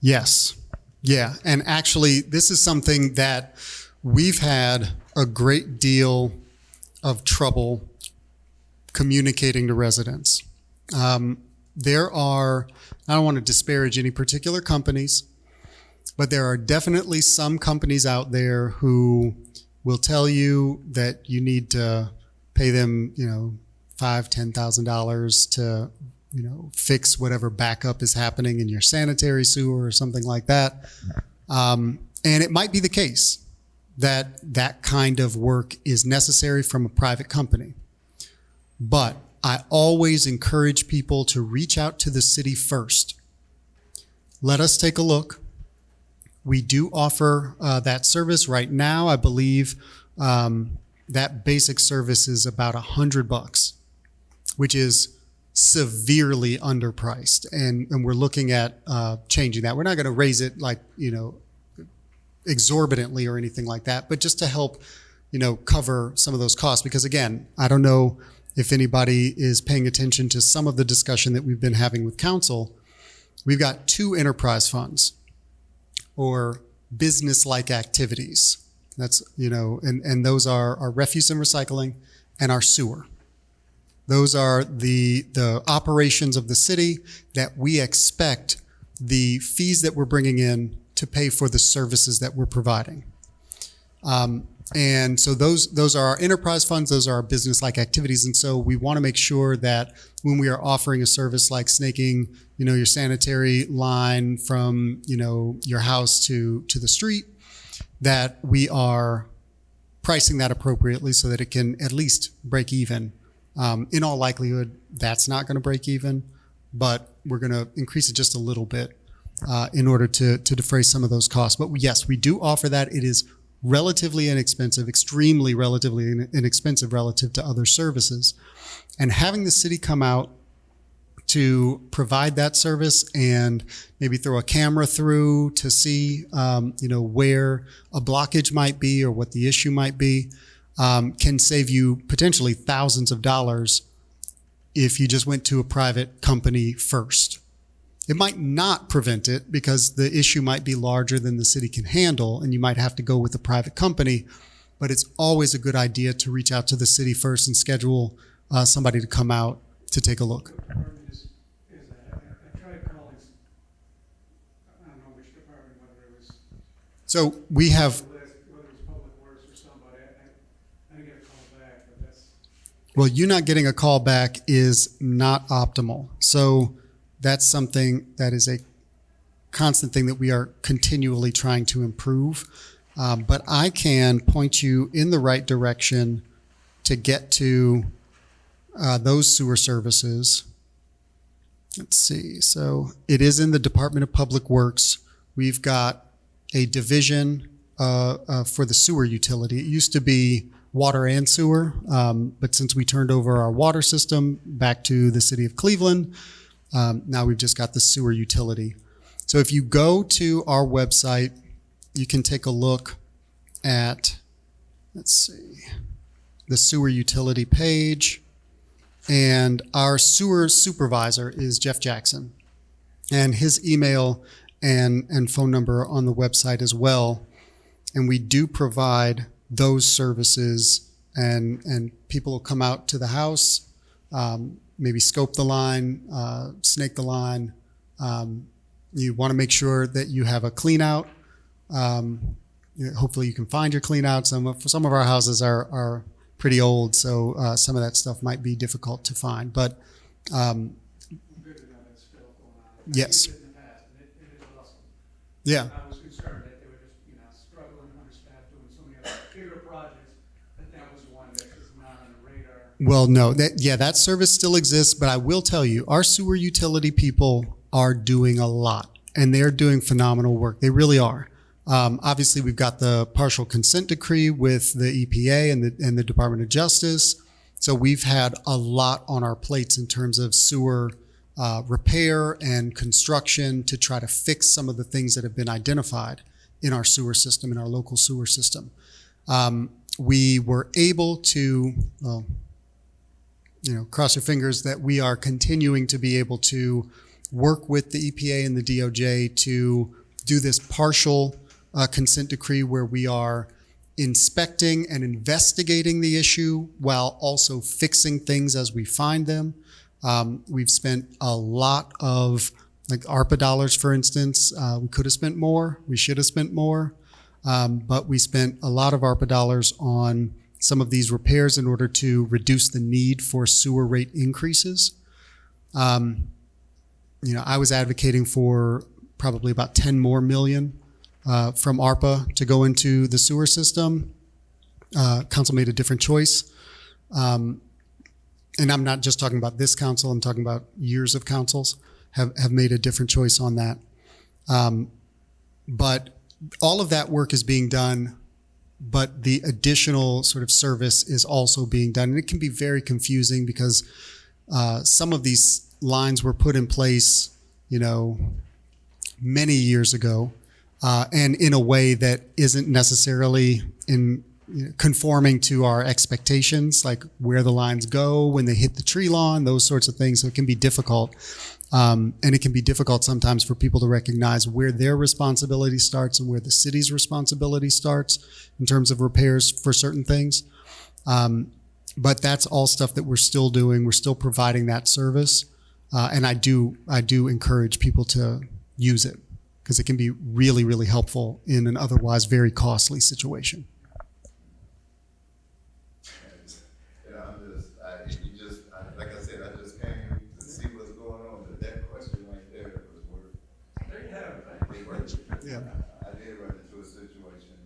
S1: Yes. Yeah. And actually, this is something that we've had a great deal of trouble communicating to residents. There are, I don't want to disparage any particular companies, but there are definitely some companies out there who will tell you that you need to pay them, $5,000-$10,000 to, fix whatever backup is happening in your sanitary sewer or something like that. And it might be the case that that kind of work is necessary from a private company. But I always encourage people to reach out to the city first. Let us take a look. We do offer that service right now. I believe that basic service is about $100, which is severely underpriced, and we're looking at changing that. We're not going to raise it like exorbitantly or anything like that, but just to help cover some of those costs. Because again, I don't know if anybody is paying attention to some of the discussion that we've been having with council. We've got 2 enterprise funds, or business-like activities. That's, and those are our refuse and recycling and our sewer. Those are the operations of the city that we expect the fees that we're bringing in to pay for the services that we're providing. And so those are our enterprise funds. Those are our business-like activities. And so we want to make sure that when we are offering a service like snaking, your sanitary line from, your house to the street, that we are pricing that appropriately so that it can at least break even. In all likelihood, that's not going to break even, but we're going to increase it just a little bit in order to defray some of those costs. But yes, we do offer that. It is relatively inexpensive, extremely relatively inexpensive relative to other services. And having the city come out to provide that service and maybe throw a camera through to see, where a blockage might be or what the issue might be, can save you potentially thousands of dollars if you just went to a private company first. It might not prevent it because the issue might be larger than the city can handle, and you might have to go with a private company, but it's always a good idea to reach out to the city first and schedule somebody to come out to take a look.
S2: Department is that? I tried calling, I don't know which department, whether it was
S1: So we have,
S2: whether it was Public Works or somebody. I didn't get a call back, but that's.
S1: well, you not getting a call back is not optimal. So that's something that is a constant thing that we are continually trying to improve. But I can point you in the right direction to get to those sewer services. Let's see. So it is in the Department of Public Works. We've got a division for the sewer utility. It used to be water and sewer, but since we turned over our water system back to the city of Cleveland, now we've just got the sewer utility. So if you go to our website, you can take a look at, let's see, the sewer utility page. And our sewer supervisor is Jeff Jackson. And his email and phone number are on the website as well. And we do provide those services, and people will come out to the house maybe scope the line, snake the line. You want to make sure that you have a clean out. Hopefully you can find your clean out. Some of our houses are pretty old, so some of that stuff might be difficult to find. But yes, yeah.
S2: I was concerned that they were just, struggling, understaffed, doing so many other bigger projects, that was one that is not on the radar.
S1: Well, no, that service still exists, but I will tell you, our sewer utility people are doing a lot, and they're doing phenomenal work. They really are. Obviously, we've got the partial consent decree with the EPA and the Department of Justice, so we've had a lot on our plates in terms of sewer repair and construction to try to fix some of the things that have been identified in our sewer system, in our local sewer system. We were able to, well, cross your fingers that we are continuing to be able to work with the EPA and the DOJ to do this partial consent decree where we are inspecting and investigating the issue while also fixing things as we find them. We've spent a lot of, like ARPA dollars, for instance. We could have spent more. We should have spent more. But we spent a lot of ARPA dollars on some of these repairs in order to reduce the need for sewer rate increases. I was advocating for probably about 10 more million from ARPA to go into the sewer system. Council made a different choice. And I'm not just talking about this council, I'm talking about years of councils have made a different choice on that. But all of that work is being done, but the additional sort of service is also being done. And it can be very confusing because some of these lines were put in place, many years ago, and in a way that isn't necessarily conforming to our expectations, like where the lines go when they hit the tree lawn, those sorts of things. So it can be difficult. And it can be difficult sometimes for people to recognize where their responsibility starts and where the city's responsibility starts in terms of repairs for certain things. But that's all stuff that we're still doing. We're still providing that service. And I do encourage people to use it because it can be really, really helpful in an otherwise very costly situation.
S7: Like I said, I just came to see what's going on, but that question right there was worth.
S1: Yeah.
S7: I did run into a situation,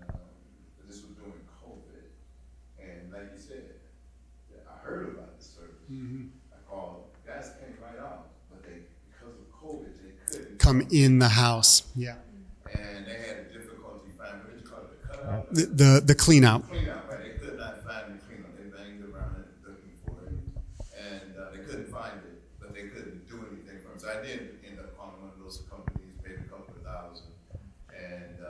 S7: this was during COVID, and like you said, I heard about the service. I called, guys came right out, but because of COVID, they couldn't.
S1: Come in the house. Yeah.
S7: And they had a difficulty finding, what did you call it, the cutout?
S1: The clean out.
S7: Clean out, right? They could not find the clean out. They banged around it looking for it, and they couldn't find it, but they couldn't do anything from it. So I did end up calling one of those companies, paid a couple of $1,000, and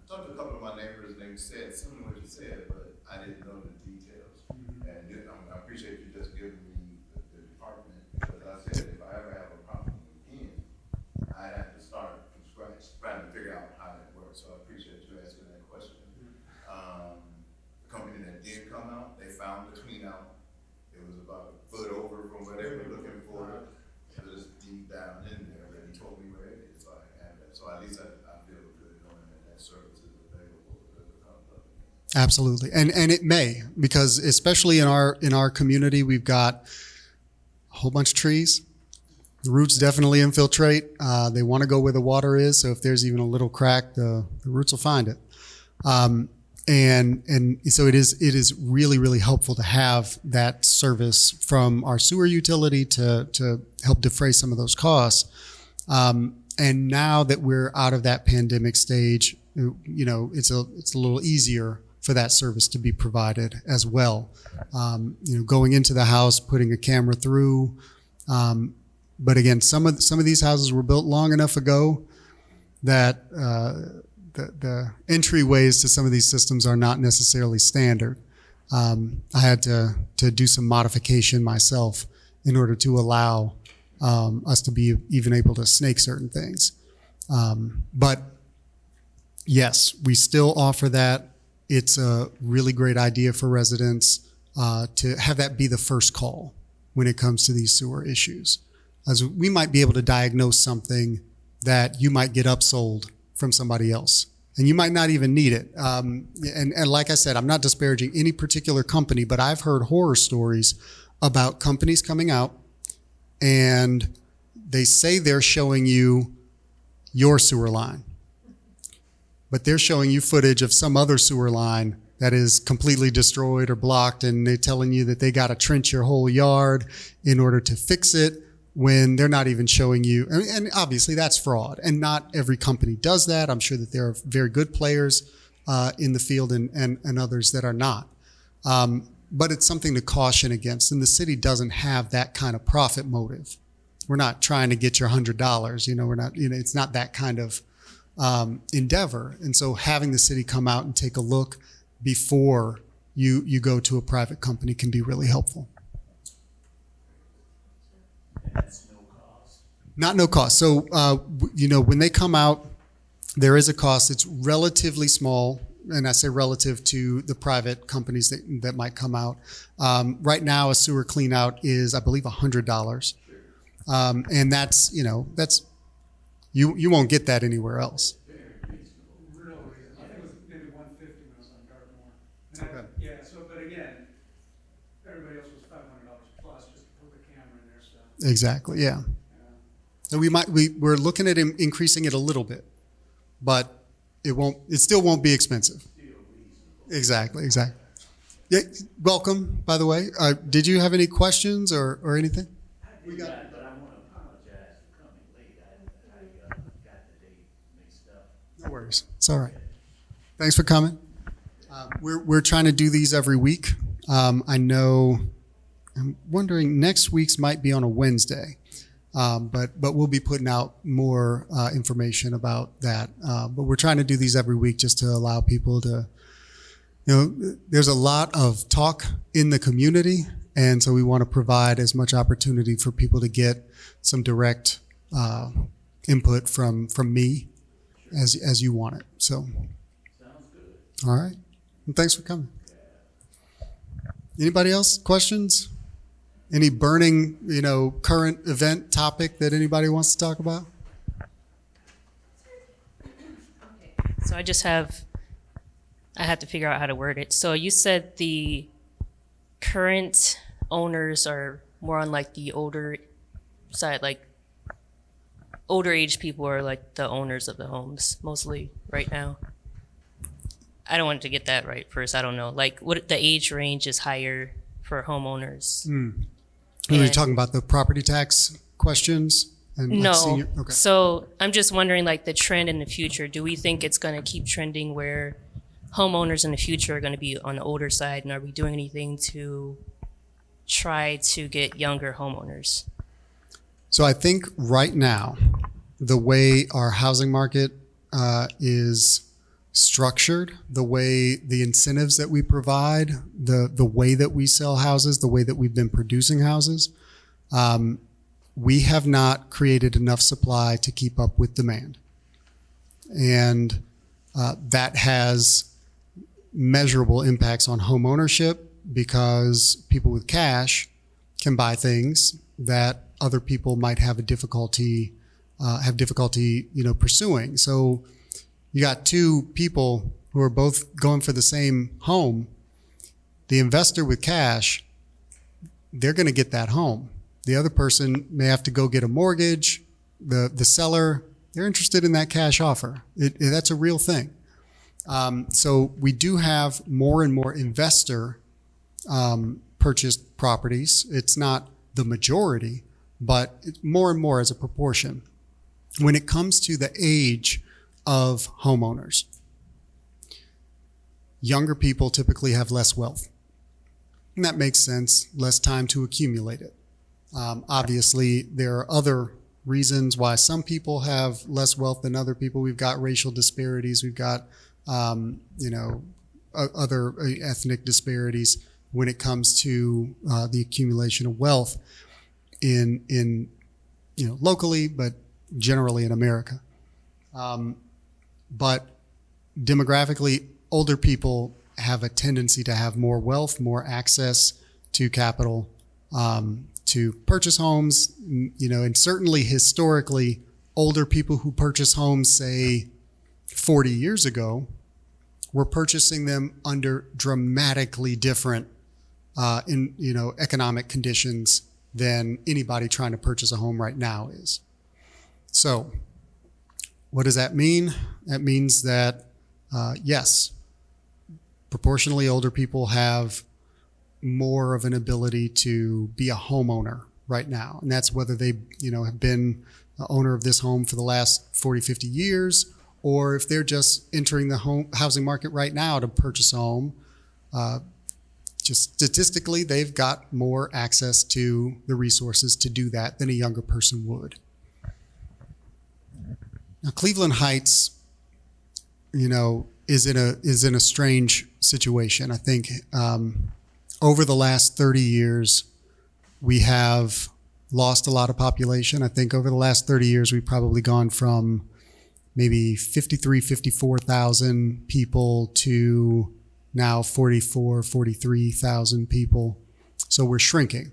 S7: talked to a couple of my neighbors, and they said similar to what you said, but I didn't know the details. And I appreciate you just giving me the department, because I said if I ever have a problem again, I have to start from scratch, trying to figure out how that works. So I appreciate you asking that question. The company that did come out, they found the clean out. It was about a foot over from where they were looking for. Just deep down in there, and he told me where it is. So I had that. So at least I feel good knowing that service is available to the public.
S1: Absolutely. And it may, because especially in our community, we've got a whole bunch of trees. The roots definitely infiltrate. They want to go where the water is. So if there's even a little crack, the roots will find it. And so it is really, really helpful to have that service from our sewer utility to help defray some of those costs. And now that we're out of that pandemic stage, it's a little easier for that service to be provided as well. Going into the house, putting a camera through. But again, some of these houses were built long enough ago that the entryways to some of these systems are not necessarily standard. I had to do some modification myself in order to allow us to be even able to snake certain things. But yes, we still offer that. It's a really great idea for residents to have that be the first call. when it comes to these sewer issues. As we might be able to diagnose something that you might get upsold from somebody else, and you might not even need it. And like I said, I'm not disparaging any particular company, but I've heard horror stories about companies coming out and they say they're showing you your sewer line, but they're showing you footage of some other sewer line that is completely destroyed or blocked, and they're telling you that they got to trench your whole yard in order to fix it when they're not even showing you. And obviously that's fraud, and not every company does that. I'm sure that there are very good players in the field and others that are not. But it's something to caution against, and the city doesn't have that kind of profit motive. We're not trying to get your $100. We're not, it's not that kind of endeavor. And so having the city come out and take a look before you go to a private company can be really helpful. Not no cost. So, when they come out, there is a cost. It's relatively small, and I say relative to the private companies that might come out. Right now, a sewer clean out is, I believe, $100. And that's, you won't get that anywhere else.
S2: Really, I think it was maybe 150 when I was on Dartmoor. Yeah, but again, everybody else was $500 plus just to put the camera in there, so.
S1: Exactly, yeah. So we're looking at increasing it a little bit, but it still won't be expensive. Exactly. Yeah, welcome, by the way. Did you have any questions or anything?
S8: But I want to apologize for coming late. I got the date mixed up.
S1: No worries. It's all right. Thanks for coming. We're trying to do these every week. I'm wondering, next week's might be on a Wednesday. But we'll be putting out more information about that. But we're trying to do these every week just to allow people to, there's a lot of talk in the community, and so we want to provide as much opportunity for people to get some direct input from me as you want it. So,
S8: Sounds good.
S1: all right. And thanks for coming. Anybody else? Questions? Any burning, current event topic that anybody wants to talk about?
S3: So I have to figure out how to word it. So you said the current owners are more on like the older side, like older age people are like the owners of the homes mostly right now. I don't want to get that right first. I don't know. Like what the age range is higher for homeowners.
S1: Are you
S3: And-
S1: talking about the property tax questions? And like
S3: No.
S1: senior- okay.
S3: So I'm just wondering, like the trend in the future, do we think it's going to keep trending where homeowners in the future are going to be on the older side? And are we doing anything to try to get younger homeowners?
S1: So I think right now, the way our housing market is structured, the way the incentives that we provide, the way that we sell houses, the way that we've been producing houses, we have not created enough supply to keep up with demand. And that has measurable impacts on home ownership because people with cash can buy things that other people might have difficulty pursuing. So you got two people who are both going for the same home. The investor with cash, they're going to get that home. The other person may have to go get a mortgage. The seller, they're interested in that cash offer. That's a real thing. So we do have more and more investor purchased properties. It's not the majority, but it's more and more as a proportion. When it comes to the age of homeowners, younger people typically have less wealth. And that makes sense, less time to accumulate it. Obviously, there are other reasons why some people have less wealth than other people. We've got racial disparities. We've got, other ethnic disparities when it comes to the accumulation of wealth in locally, but generally in America. But demographically, older people have a tendency to have more wealth, more access to capital, to purchase homes, and certainly historically, older people who purchase homes, say 40 years ago, were purchasing them under dramatically different economic conditions than anybody trying to purchase a home right now is. So what does that mean? That means that, yes, proportionally older people have more of an ability to be a homeowner right now. And that's whether they, have been the owner of this home for the last 40, 50 years, or if they're just entering the housing market right now to purchase a home. Just statistically, they've got more access to the resources to do that than a younger person would. Now, Cleveland Heights, is in a strange situation. I think over the last 30 years, we have lost a lot of population. I think over the last 30 years, we've probably gone from maybe 54,000 people to now 43,000 people. So we're shrinking.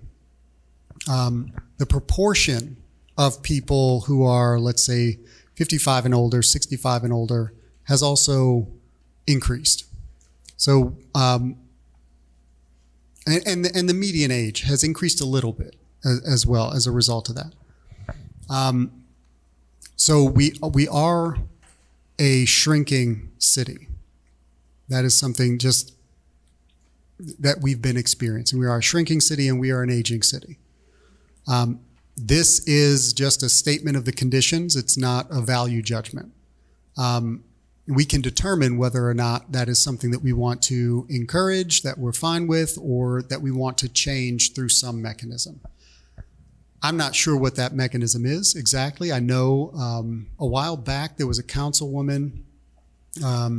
S1: The proportion of people who are, let's say, 55 and older, 65 and older, has also increased. So, and the median age has increased a little bit as well as a result of that. So we are a shrinking city. That is something just that we've been experiencing. We are a shrinking city and we are an aging city. This is just a statement of the conditions. It's not a value judgment. We can determine whether or not that is something that we want to encourage, that we're fine with, or that we want to change through some mechanism. I'm not sure what that mechanism is exactly. I know a while back there was a councilwoman, I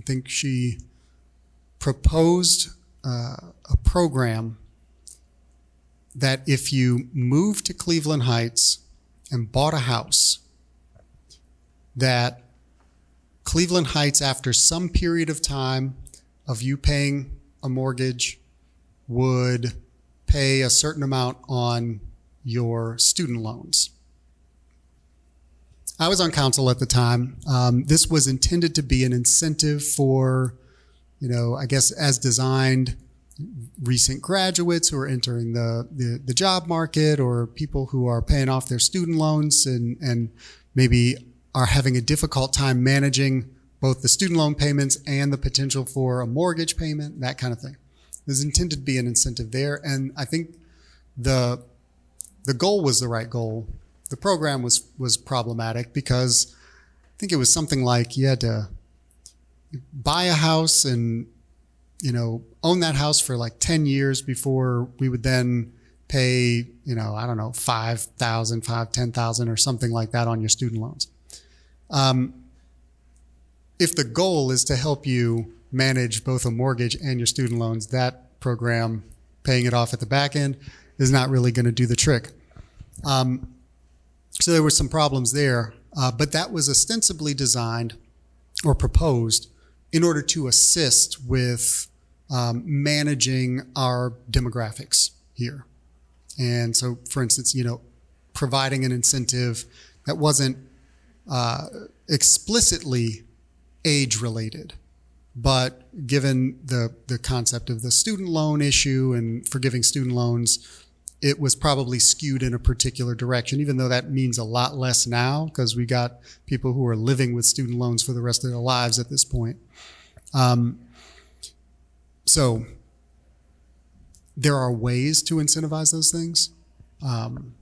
S1: think she proposed a program that if you moved to Cleveland Heights and bought a house, that Cleveland Heights, after some period of time of you paying a mortgage, would pay a certain amount on your student loans. I was on council at the time. This was intended to be an incentive for, I guess as designed, recent graduates who are entering the job market, or people who are paying off their student loans and maybe are having a difficult time managing both the student loan payments and the potential for a mortgage payment, that kind of thing. It was intended to be an incentive there, and I think the goal was the right goal. The program was problematic because I think it was something like you had to buy a house and own that house for like 10 years before we would then pay, I don't know, $5,000, $10,000 or something like that on your student loans. If the goal is to help you manage both a mortgage and your student loans, that program, paying it off at the back end, is not really going to do the trick. So there were some problems there, but that was ostensibly designed or proposed in order to assist with managing our demographics here. And so, for instance, providing an incentive that wasn't explicitly age-related, but given the concept of the student loan issue and forgiving student loans, it was probably skewed in a particular direction, even though that means a lot less now because we got people who are living with student loans for the rest of their lives at this point. So there are ways to incentivize those things. I'm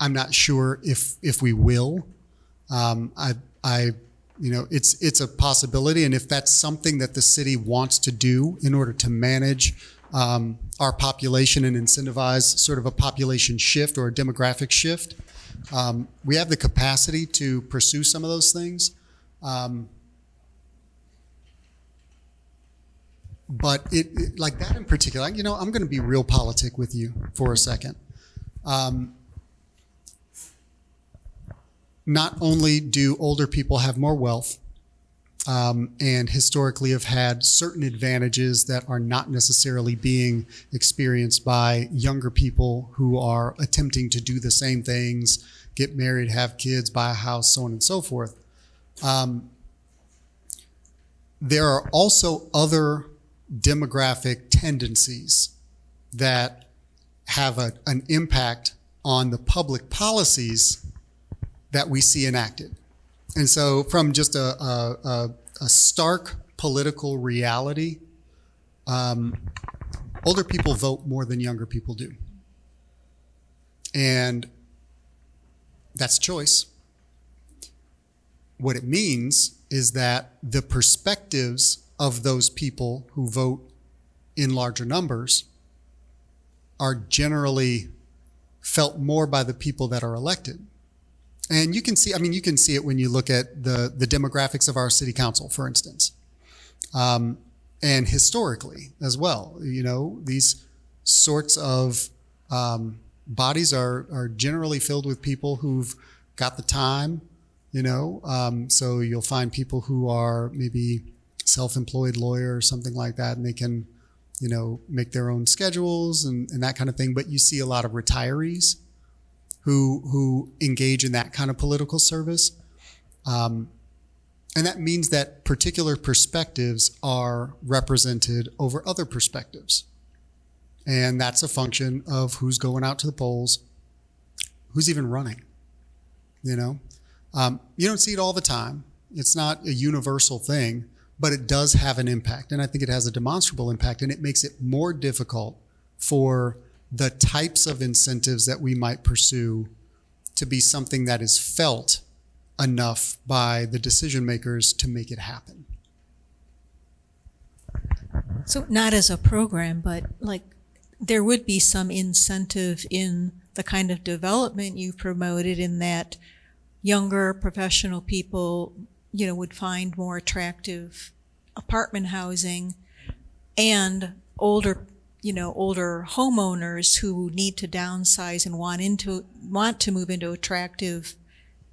S1: not sure if we will. It's a possibility, and if that's something that the city wants to do in order to manage our population and incentivize sort of a population shift or a demographic shift, we have the capacity to pursue some of those things. But it like that in particular, I'm going to be real politic with you for a second. Not only do older people have more wealth, and historically have had certain advantages that are not necessarily being experienced by younger people who are attempting to do the same things, get married, have kids, buy a house, so on and so forth. There are also other demographic tendencies that have an impact on the public policies that we see enacted. And so from just a stark political reality, older people vote more than younger people do. And that's choice. What it means is that the perspectives of those people who vote in larger numbers are generally felt more by the people that are elected. And you can see, you can see it when you look at the demographics of our city council, for instance. And historically as well, these sorts of bodies are generally filled with people who've got the time, so you'll find people who are maybe self-employed lawyer or something like that, and they can, make their own schedules and that kind of thing. But you see a lot of retirees who engage in that kind of political service. And that means that particular perspectives are represented over other perspectives. And that's a function of who's going out to the polls, who's even running, You don't see it all the time. It's not a universal thing, but it does have an impact. And I think it has a demonstrable impact, and it makes it more difficult for the types of incentives that we might pursue to be something that is felt enough by the decision makers to make it happen.
S6: So not as a program, but like there would be some incentive in the kind of development you promoted, in that younger professional people, would find more attractive apartment housing, and older homeowners who need to downsize and want to move into attractive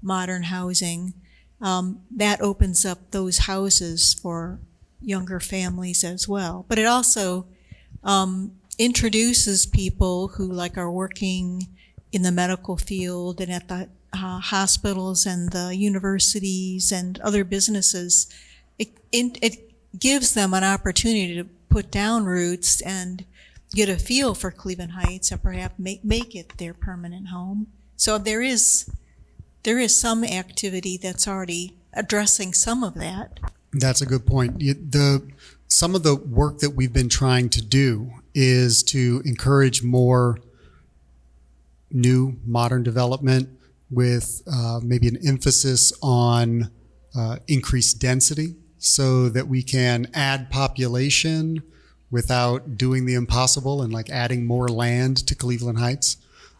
S6: modern housing. That opens up those houses for younger families as well. But it also introduces people who are working in the medical field and at the hospitals and the universities and other businesses. It gives them an opportunity to put down roots and get a feel for Cleveland Heights and perhaps make it their permanent home. So there is some activity that's already addressing some of that.
S1: That's a good point. Some of the work that we've been trying to do is to encourage more new modern development with maybe an emphasis on increased density, so that we can add population without doing the impossible and adding more land to Cleveland Heights.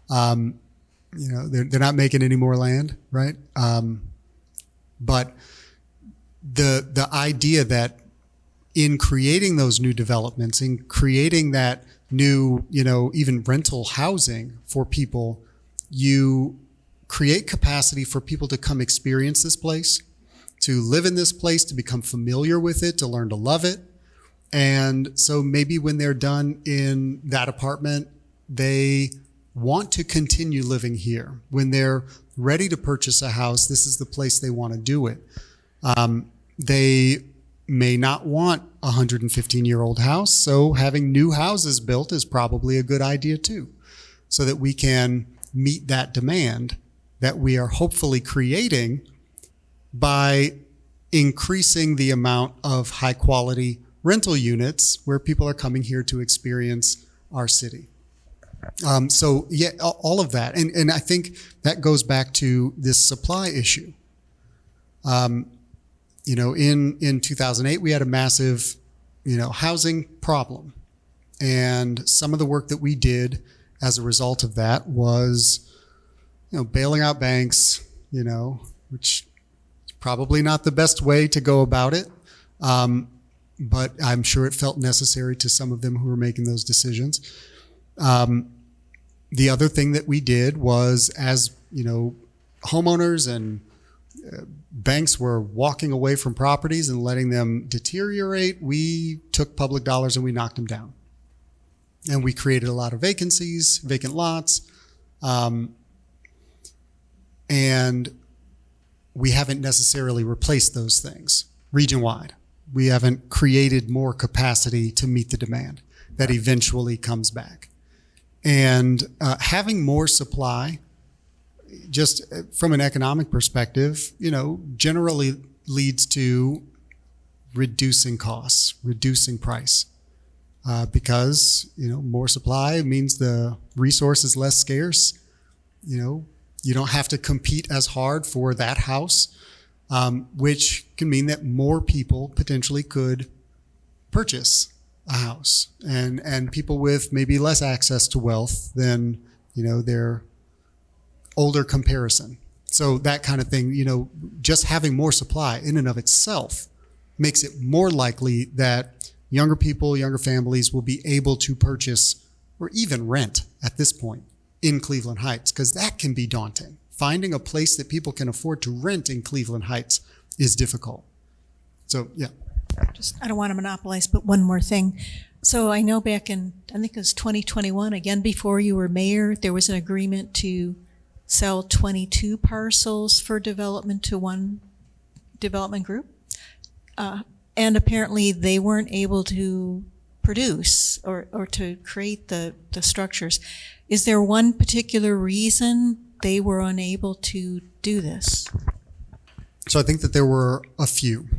S1: They're not making any more land, right? But the idea that in creating those new developments, in creating that new, even rental housing for people, you create capacity for people to come experience this place, to live in this place, to become familiar with it, to learn to love it. And so maybe when they're done in that apartment, they want to continue living here. When they're ready to purchase a house, this is the place they want to do it. They may not want a 115-year-old house, so having new houses built is probably a good idea too, so that we can meet that demand that we are hopefully creating by increasing the amount of high-quality rental units where people are coming here to experience our city. So yeah, all of that. And I think that goes back to this supply issue. In 2008, we had a massive, housing problem. And some of the work that we did as a result of that was, bailing out banks, which is probably not the best way to go about it. But I'm sure it felt necessary to some of them who were making those decisions. The other thing that we did was, as homeowners and banks were walking away from properties and letting them deteriorate, we took public dollars and we knocked them down. And we created a lot of vacancies, vacant lots. And we haven't necessarily replaced those things region-wide. We haven't created more capacity to meet the demand that eventually comes back. And having more supply, just from an economic perspective, generally leads to reducing costs, reducing price. Because, more supply means the resource is less scarce. You don't have to compete as hard for that house, which can mean that more people potentially could purchase a house, and people with maybe less access to wealth than, their older comparison. So that kind of thing, just having more supply in and of itself makes it more likely that younger people, younger families will be able to purchase or even rent at this point in Cleveland Heights, because that can be daunting. Finding a place that people can afford to rent in Cleveland Heights is difficult. So, yeah.
S6: I don't want to monopolize, but one more thing. So I know back in, I think it was 2021, again, before you were mayor, there was an agreement to sell 22 parcels for development to one development group. And apparently they weren't able to produce or to create the structures. Is there one particular reason they were unable to do this?
S1: So I think that there were a few.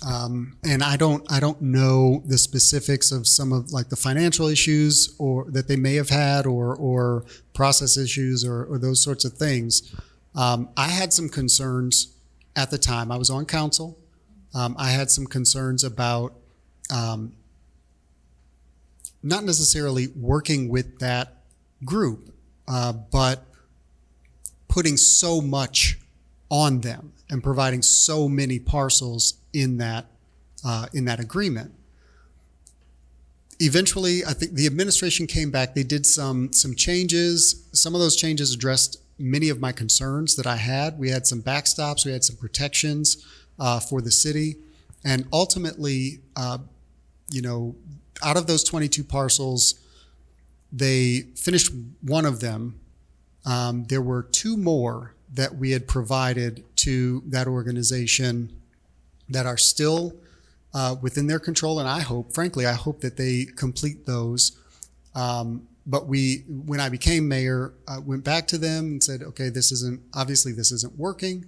S1: And I don't know the specifics of some of like the financial issues or that they may have had or process issues or those sorts of things. I had some concerns at the time. I was on council. I had some concerns about not necessarily working with that group, but putting so much on them and providing so many parcels in that agreement. Eventually, I think the administration came back. They did some changes. Some of those changes addressed many of my concerns that I had. We had some backstops. We had some protections for the city, and ultimately, out of those 22 parcels, they finished one of them. There were two more that we had provided to that organization that are still within their control, and I hope that they complete those. But when I became mayor, I went back to them and said, okay, this isn't working.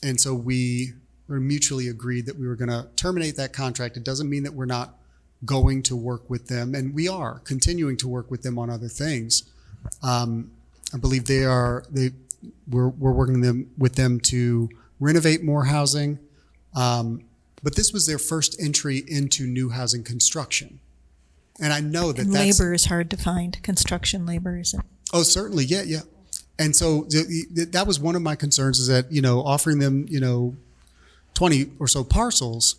S1: And so we were mutually agreed that we were going to terminate that contract. It doesn't mean that we're not going to work with them, and we are continuing to work with them on other things. I believe we're working with them to renovate more housing. But this was their first entry into new housing construction. And I know that
S6: labor is hard to find. Construction labor isn't.
S1: Oh, certainly. Yeah. And so that was one of my concerns, is that, offering them, 20 or so parcels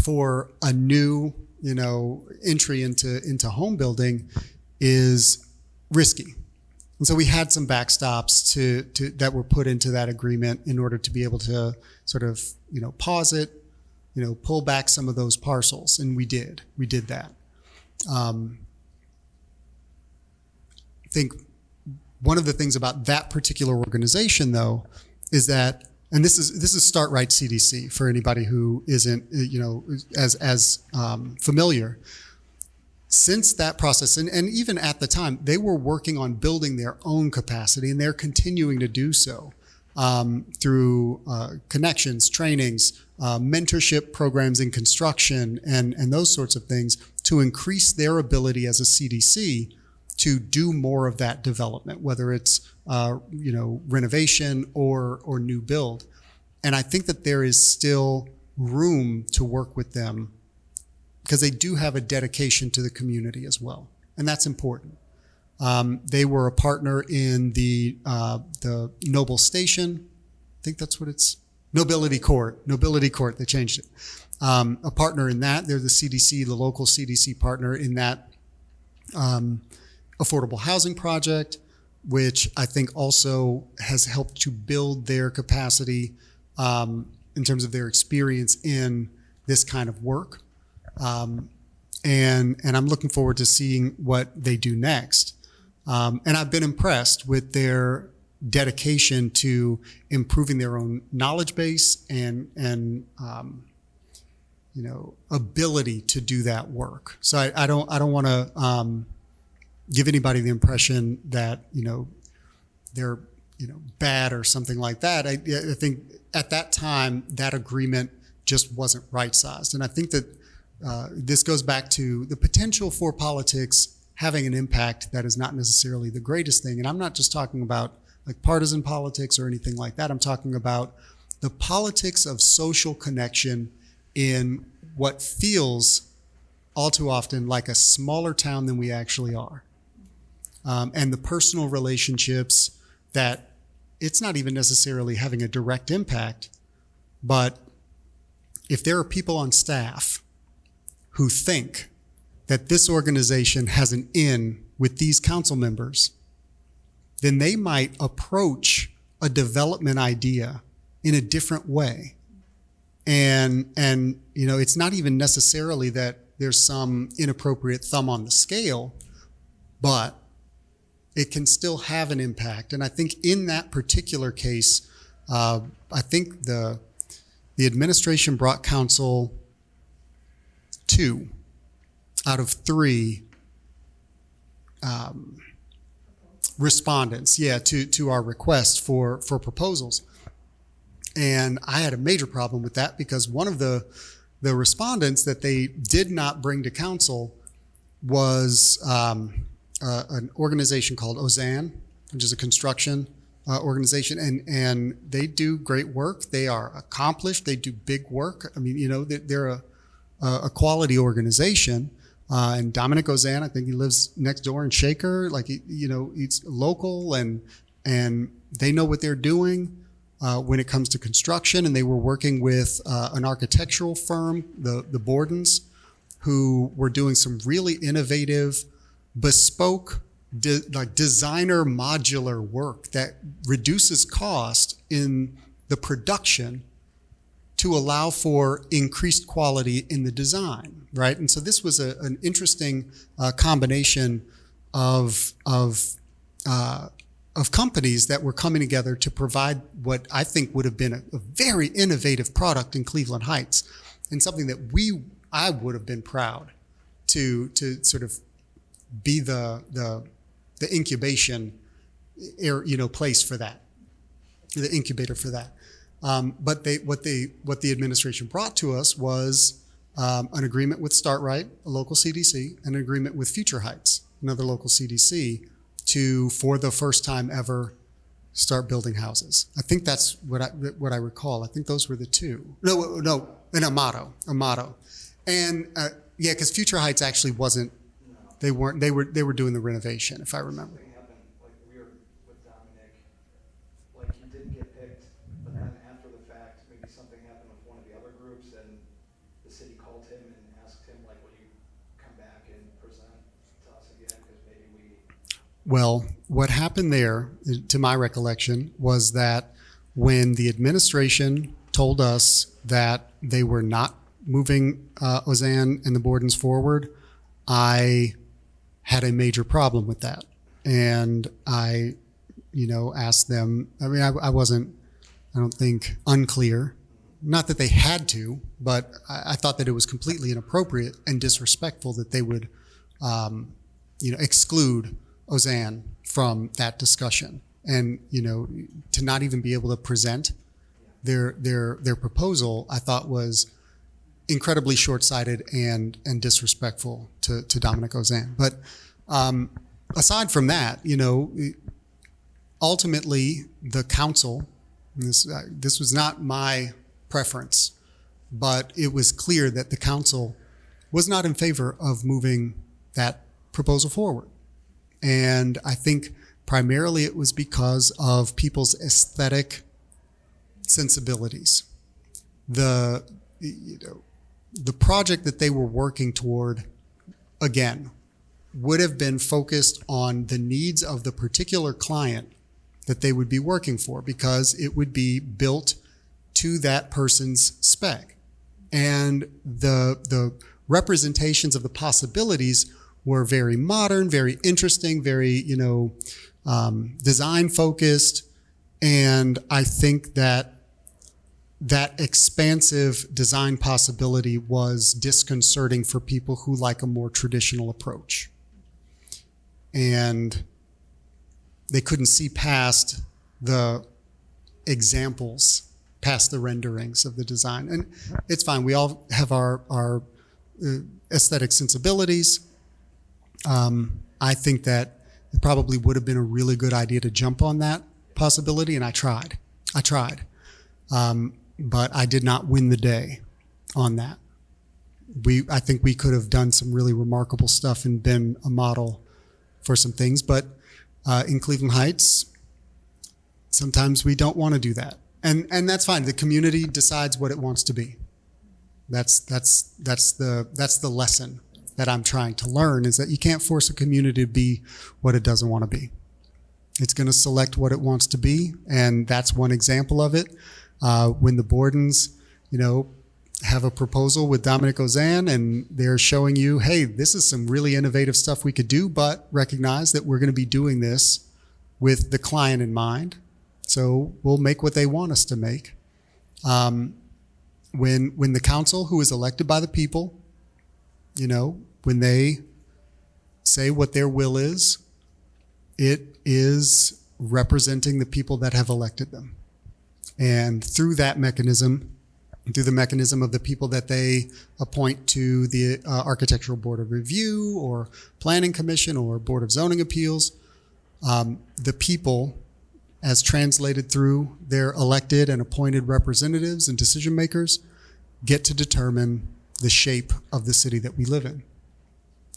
S1: for a new, entry into home building is risky. And so we had some backstops to that were put into that agreement in order to be able to sort of, pause it, pull back some of those parcels. And we did that. I think one of the things about that particular organization, though, is that, and this is Start Right CDC for anybody who isn't, as familiar. Since that process, and even at the time, they were working on building their own capacity, and they're continuing to do so through connections, trainings, mentorship programs in construction, and those sorts of things to increase their ability as a CDC to do more of that development, whether it's renovation or new build. And I think that there is still room to work with them because they do have a dedication to the community as well, and that's important. They were a partner in the Noble Station. I think that's what it's. Nobility Court. They changed it. A partner in that. They're the CDC, the local CDC partner in that affordable housing project. which I think also has helped to build their capacity in terms of their experience in this kind of work. And I'm looking forward to seeing what they do next. And I've been impressed with their dedication to improving their own knowledge base and ability to do that work. So I don't want to give anybody the impression that they're bad or something like that. I think at that time that agreement just wasn't right sized, and I think that this goes back to the potential for politics having an impact that is not necessarily the greatest thing. And I'm not just talking about like partisan politics or anything like that. I'm talking about the politics of social connection in what feels all too often like a smaller town than we actually are. And the personal relationships that it's not even necessarily having a direct impact, but if there are people on staff who think that this organization has an in with these council members, then they might approach a development idea in a different way. And it's not even necessarily that there's some inappropriate thumb on the scale, but it can still have an impact. And I think in that particular case, I think the administration brought council 2 out of 3 respondents, to our request for proposals. And I had a major problem with that because one of the respondents that they did not bring to council was an organization called Ozan, which is a construction organization, and they do great work. They are accomplished. They do big work. I mean, they're a quality organization. And Dominic Ozan, I think he lives next door in Shaker. Like, he's local and they know what they're doing when it comes to construction. And they were working with an architectural firm, the Bordens, who were doing some really innovative, bespoke, designer modular work that reduces cost in the production to allow for increased quality in the design, right? And so this was an interesting combination of companies that were coming together to provide what I think would have been a very innovative product in Cleveland Heights, and something that I would have been proud to sort of be the incubation place for that, the incubator for that. But what the administration brought to us was an agreement with StartRight, a local CDC, and an agreement with Future Heights, another local CDC, to, for the first time ever, start building houses. I think that's what I recall. I think those were the 2. No, and Amato, and because Future Heights actually wasn't. They weren't. They were doing the renovation, if I remember.
S9: Something happened like weird with Dominic. Like he didn't get picked, but then after the fact, maybe something happened with one of the other groups, and the city called him and asked him, like, "Will you come back and present to us again?" Because maybe we.
S1: Well, what happened there, to my recollection, was that when the administration told us that they were not moving Ozan and the Bordens forward, I had a major problem with that. And I, asked them, I mean, I wasn't, I don't think, unclear. Not that they had to, but I thought that it was completely inappropriate and disrespectful that they would, exclude Ozan from that discussion. And, to not even be able to present their proposal, I thought was incredibly short-sighted and disrespectful to Dominic Ozan. But aside from that, ultimately the council, this was not my preference, but it was clear that the council was not in favor of moving that proposal forward. And I think primarily it was because of people's aesthetic sensibilities. The project that they were working toward, again, would have been focused on the needs of the particular client that they would be working for, because it would be built to that person's spec. And the representations of the possibilities were very modern, very interesting, very, design focused. And I think that expansive design possibility was disconcerting for people who like a more traditional approach. And they couldn't see past the examples, past the renderings of the design. And it's fine. We all have our aesthetic sensibilities. I think that it probably would have been a really good idea to jump on that possibility, and I tried. But I did not win the day on that. I think we could have done some really remarkable stuff and been a model for some things, but in Cleveland Heights, sometimes we don't want to do that. And that's fine. The community decides what it wants to be. That's the lesson that I'm trying to learn, is that you can't force a community to be what it doesn't want to be. It's going to select what it wants to be, and that's one example of it. When the Bordens, have a proposal with Dominic Ozan and they're showing you, hey, this is some really innovative stuff we could do, but recognize that we're going to be doing this with the client in mind. So we'll make what they want us to make. When the council, who is elected by the people, when they say what their will is, it is representing the people that have elected them. And through that mechanism, through the mechanism of the people that they appoint to the Architectural Board of Review or Planning Commission or Board of Zoning Appeals, the people, as translated through their elected and appointed representatives and decision makers, get to determine the shape of the city that we live in.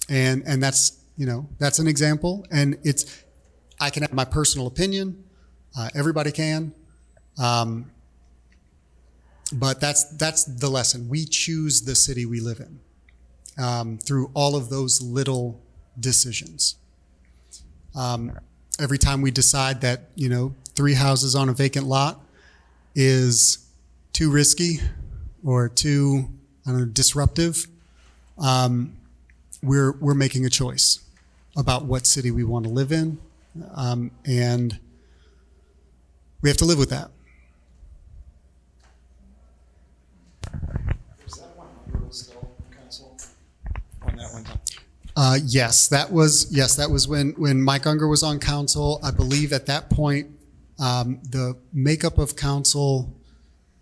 S1: And that's, that's an example. And I can have my personal opinion. Everybody can. But that's the lesson. We choose the city we live in through all of those little decisions. Every time we decide that, 3 houses on a vacant lot is too risky or too, disruptive, we're making a choice about what city we want to live in. And we have to live with that.
S5: Was that one Hunger was still on council when that went up?
S1: Yes, that was when Mike Unger was on council. I believe at that point, the makeup of council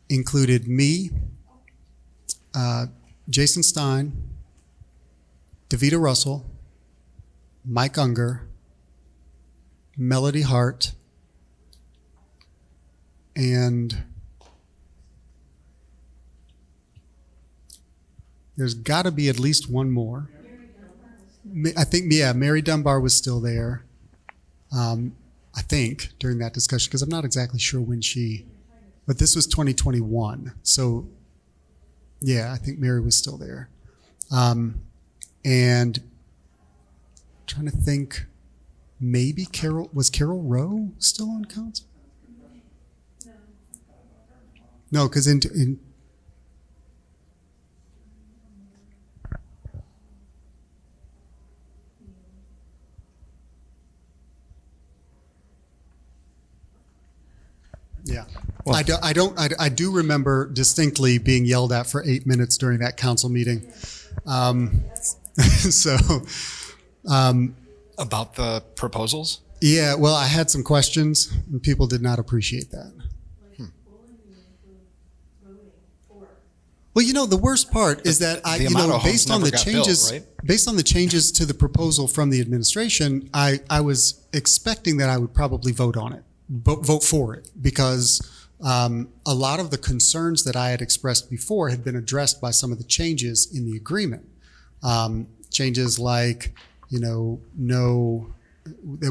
S1: included me, Jason Stein, Davita Russell, Mike Unger, Melody Hart, and there's got to be at least one more. I think, Mary Dunbar was still there. I think during that discussion, because I'm not exactly sure when but this was 2021. So yeah, I think Mary was still there. And trying to think, maybe Carol Rowe still on council? No, because in yeah.
S5: Well,
S1: I do remember distinctly being yelled at for 8 minutes during that council meeting.
S5: About the proposals?
S1: Yeah, well, I had some questions and people did not appreciate that. Well, the worst part is that
S5: The amount of homes
S1: based on
S5: never
S1: the
S5: got built,
S1: changes,
S5: right?
S1: based on the changes to the proposal from the administration, I was expecting that I would probably vote on it, vote for it, because a lot of the concerns that I had expressed before had been addressed by some of the changes in the agreement. Changes like, that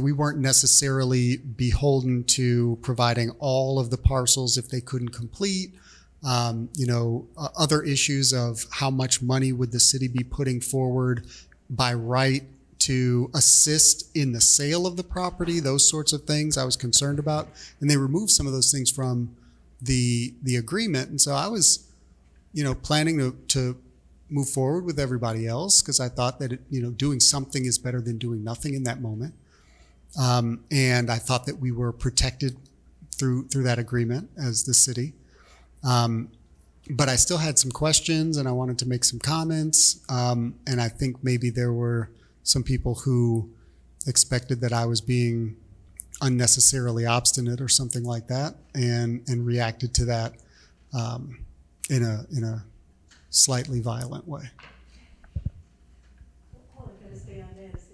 S1: we weren't necessarily beholden to providing all of the parcels if they couldn't complete. Other issues of how much money would the city be putting forward by right to assist in the sale of the property, those sorts of things I was concerned about. And they removed some of those things from the agreement. And so I was, planning to move forward with everybody else because I thought that, doing something is better than doing nothing in that moment. And I thought that we were protected through that agreement as the city. But I still had some questions and I wanted to make some comments. And I think maybe there were some people who expected that I was being unnecessarily obstinate or something like that and reacted to that in a slightly violent way.
S10: All I gotta say on that is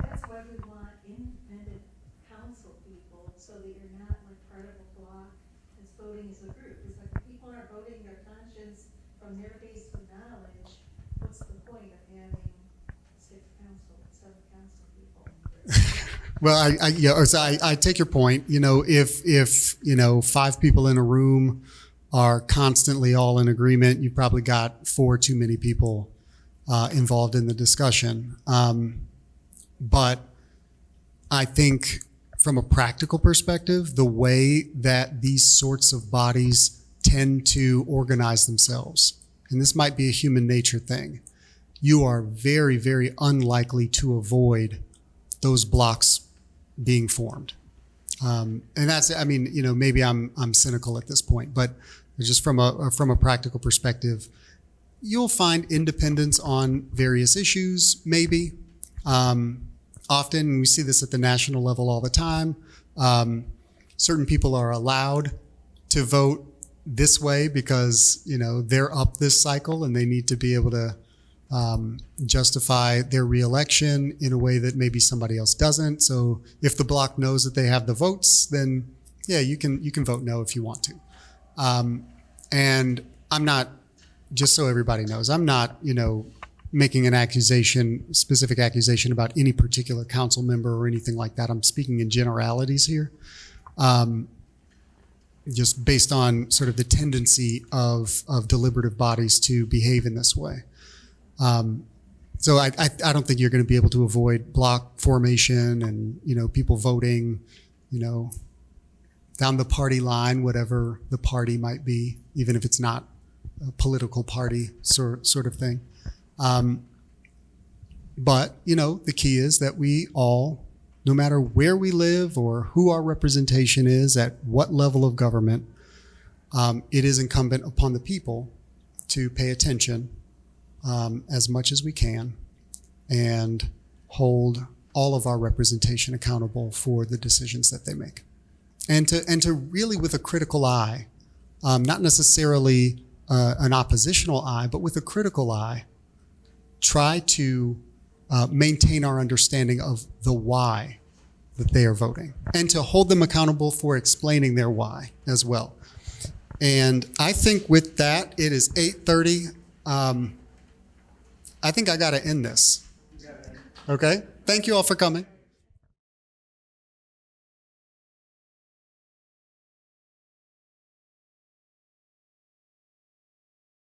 S10: that's why we want independent council people, so that you're not like part of a block that's voting as a group. It's like if people aren't voting their conscience from their base of knowledge, what's the point of having seven council people?
S1: Well, I take your point. If 5 people in a room are constantly all in agreement, you've probably got 4 too many people involved in the discussion. But I think from a practical perspective, the way that these sorts of bodies tend to organize themselves, and this might be a human nature thing, you are very, very unlikely to avoid those blocks being formed. And that's, maybe I'm cynical at this point, but just from a practical perspective, you'll find independence on various issues, maybe. Often, and we see this at the national level all the time, certain people are allowed to vote this way because, they're up this cycle and they need to be able to justify their reelection in a way that maybe somebody else doesn't. So if the bloc knows that they have the votes, then yeah, you can vote no if you want to. And I'm not, just so everybody knows, I'm not, making an specific accusation about any particular council member or anything like that. I'm speaking in generalities here, just based on sort of the tendency of deliberative bodies to behave in this way. So I don't think you're going to be able to avoid block formation and, people voting, down the party line, whatever the party might be, even if it's not a political party sort of thing. But, the key is that we all, no matter where we live or who our representation is, at what level of government, it is incumbent upon the people to pay attention as much as we can and hold all of our representation accountable for the decisions that they make. And to really, with a critical eye, not necessarily an oppositional eye, but with a critical eye, try to maintain our understanding of the why that they are voting and to hold them accountable for explaining their why as well. And I think with that, it is 8:30. I think I got to end this. Okay? Thank you all for coming.